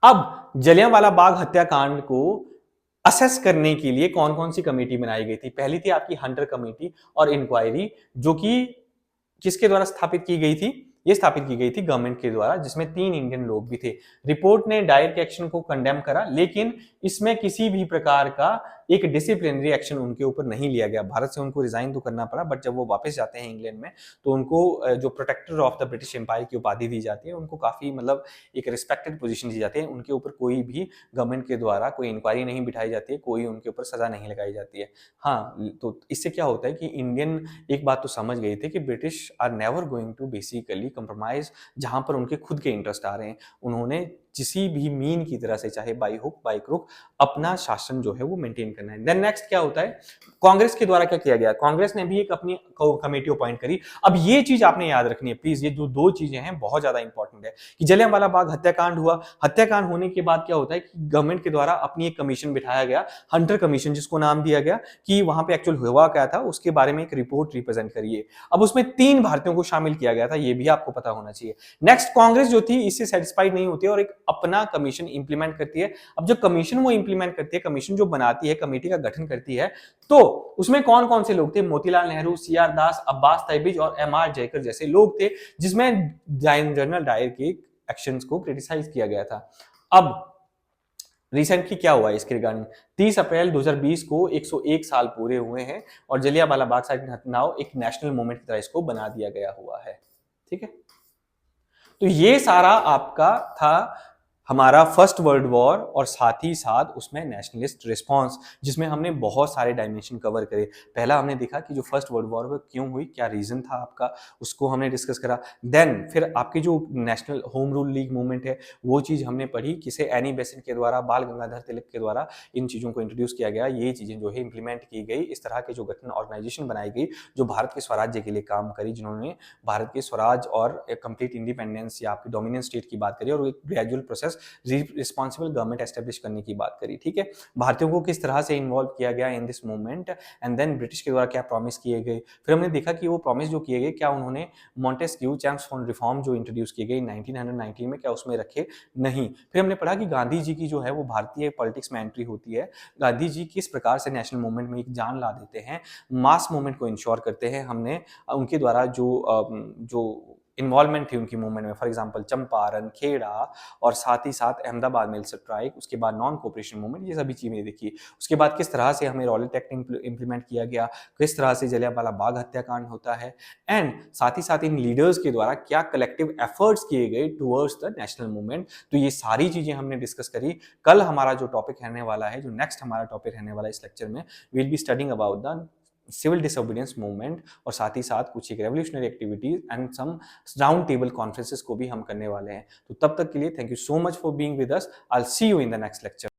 अब जलियांवाला बाग हत्याकांड को असेस करने के लिए कौन कौन सी कमेटी बनाई गई थी? पहली थी आपकी हंटर कमेटी और इंक्वायरी, जो कि किसके द्वारा स्थापित की गई थी? ये स्थापित की गई थी गवर्नमेंट के द्वारा, जिसमें 3 इंडियन लोग भी थे। रिपोर्ट ने डायर के एक्शन को कंडेम करा, लेकिन इसमें किसी भी प्रकार का एक डिसिप्लिनरी एक्शन उनके ऊपर नहीं लिया गया। भारत से उनको रिजाइन तो करना पड़ा, बट जब वो वापस जाते हैं इंग्लैंड में, तो उनको जो protector of the British empire की उपाधि दी जाती है, उनको काफी मतलब एक रिस्पेक्टेड पोजीशन दी जाती है। उनके ऊपर कोई भी गवर्नमेंट के द्वारा कोई इंक्वायरी नहीं बिठाई जाती है, कोई उनके ऊपर सजा नहीं लगाई जाती है। हाँ, तो इससे क्या होता है कि इंडियन एक बात तो समझ गए थे कि British are never going to basically compromise जहां पर उनके खुद के इंटरेस्ट आ रहे हैं। उन्होंने किसी भी मीन की तरह से, चाहे बाई हुक बाई क्रुक, अपना शासन जो है वो मेंटेन करना है। देन नेक्स्ट क्या होता है, कांग्रेस के द्वारा क्या किया गया, कांग्रेस ने भी एक अपनी कमेटी अपॉइंट करी। अब ये चीज आपने याद रखनी है प्लीज, ये जो 2 चीजें हैं बहुत ज्यादा इंपॉर्टेंट है कि जलियांवाला बाग हत्याकांड हुआ, हत्याकांड होने के बाद क्या होता है कि गवर्नमेंट के द्वारा अपनी एक कमीशन बिठाया गया, हंटर कमीशन, जिसको नाम दिया गया कि वहां पे एक्चुअल हुआ क्या था उसके बारे में एक रिपोर्ट रिप्रेजेंट करिए। अब उसमें 3 भारतीयों को शामिल किया गया था, ये भी आपको पता होना चाहिए। नेक्स्ट, कांग्रेस जो थी इससे सेटिस्फाइड नहीं होती है और एक अपना कमीशन इंप्लीमेंट करती है। अब जब कमीशन वो इंप्लीमेंट करती है, कमीशन जो बनाती है, कमेटी का गठन करती है, तो उसमें कौन कौन से लोग थे? मोतीलाल नेहरू, सीआर दास, अब्बास तैबिज और एमआर जयकर जैसे लोग थे, जिसमें जनरल डायर के एक्शंस को क्रिटिसाइज किया गया था। अब रिसेंटली क्या हुआ इसके रिगार्डिंग, 30 अप्रैल 2020 को 101 साल पूरे हुए हैं और जलियांवाला बाग साइड घटनाओं एक नेशनल मूवमेंट की तरह इसको बना दिया गया हुआ है। ठीक है, तो ये सारा आपका था हमारा फर्स्ट वर्ल्ड वॉर और साथ ही साथ उसमें नेशनलिस्ट रिस्पांस, जिसमें हमने बहुत सारे डायमेंशन कवर करे। पहला हमने देखा कि जो फर्स्ट वर्ल्ड वॉर क्यों हुई, क्या रीजन था आपका, उसको हमने डिस्कस करा। देन फिर आपकी जो national home rule league movement है वो चीज हमने पढ़ी, किसे एनी बेसेंट के द्वारा, बाल गंगाधर तिलक के द्वारा इन चीजों को इंट्रोड्यूस किया गया, ये चीजें जो है इंप्लीमेंट की गई, इस तरह के जो गठन ऑर्गेनाइजेशन बनाई गई जो भारत के स्वराज्य के लिए काम करी, जिन्होंने भारत के स्वराज और कंप्लीट इंडिपेंडेंस या आपकी डोमिनेंट स्टेट की बात करी और एक gradual process responsible government establish करने की बात करी। ठीक है, भारतीयों को किस तरह से इन्वॉल्व किया गया in this movement, and then British के द्वारा क्या प्रॉमिस किए गए। फिर हमने देखा कि वो प्रॉमिस जो किए गए, क्या उन्होंने मॉन्टेस्क्यू चैम्प्स फॉर रिफॉर्म जो इंट्रोड्यूस की गई 1919 में, क्या उसमें रखे? नहीं। फिर हमने पढ़ा कि गांधी जी की जो है वो भारतीय पॉलिटिक्स में एंट्री होती है, गांधी जी किस प्रकार से नेशनल मूवमेंट में एक जान ला देते हैं, मास मूवमेंट को इंश्योर करते हैं। हमने उनके द्वारा जो इन्वॉल्वमेंट थी उनकी मूवमेंट में, फॉर एग्जांपल चंपारण, खेड़ा और साथ ही साथ अहमदाबाद मिल स्ट्राइक, उसके बाद नॉन कोऑपरेशन मूवमेंट, ये सभी चीजें देखी। उसके बाद किस तरह से हमें रॉलेट एक्ट इंप्लीमेंट किया गया, किस तरह से जलियांवाला बाग हत्याकांड होता है, एंड साथ ही साथ इन लीडर्स के द्वारा क्या कलेक्टिव एफर्ट्स किए गए टुवर्ड्स द नेशनल मूवमेंट। तो ये सारी चीजें हमने डिस्कस करी। कल हमारा जो टॉपिक रहने वाला है, जो नेक्स्ट हमारा टॉपिक रहने वाला है इस लेक्चर में, will be studying about the civil disobedience movement और साथ ही साथ कुछ एक revolutionary activities and some round table conferences को भी हम करने वाले हैं। तो तब तक के लिए thank you so much for being with us. I will see you in the next lecture.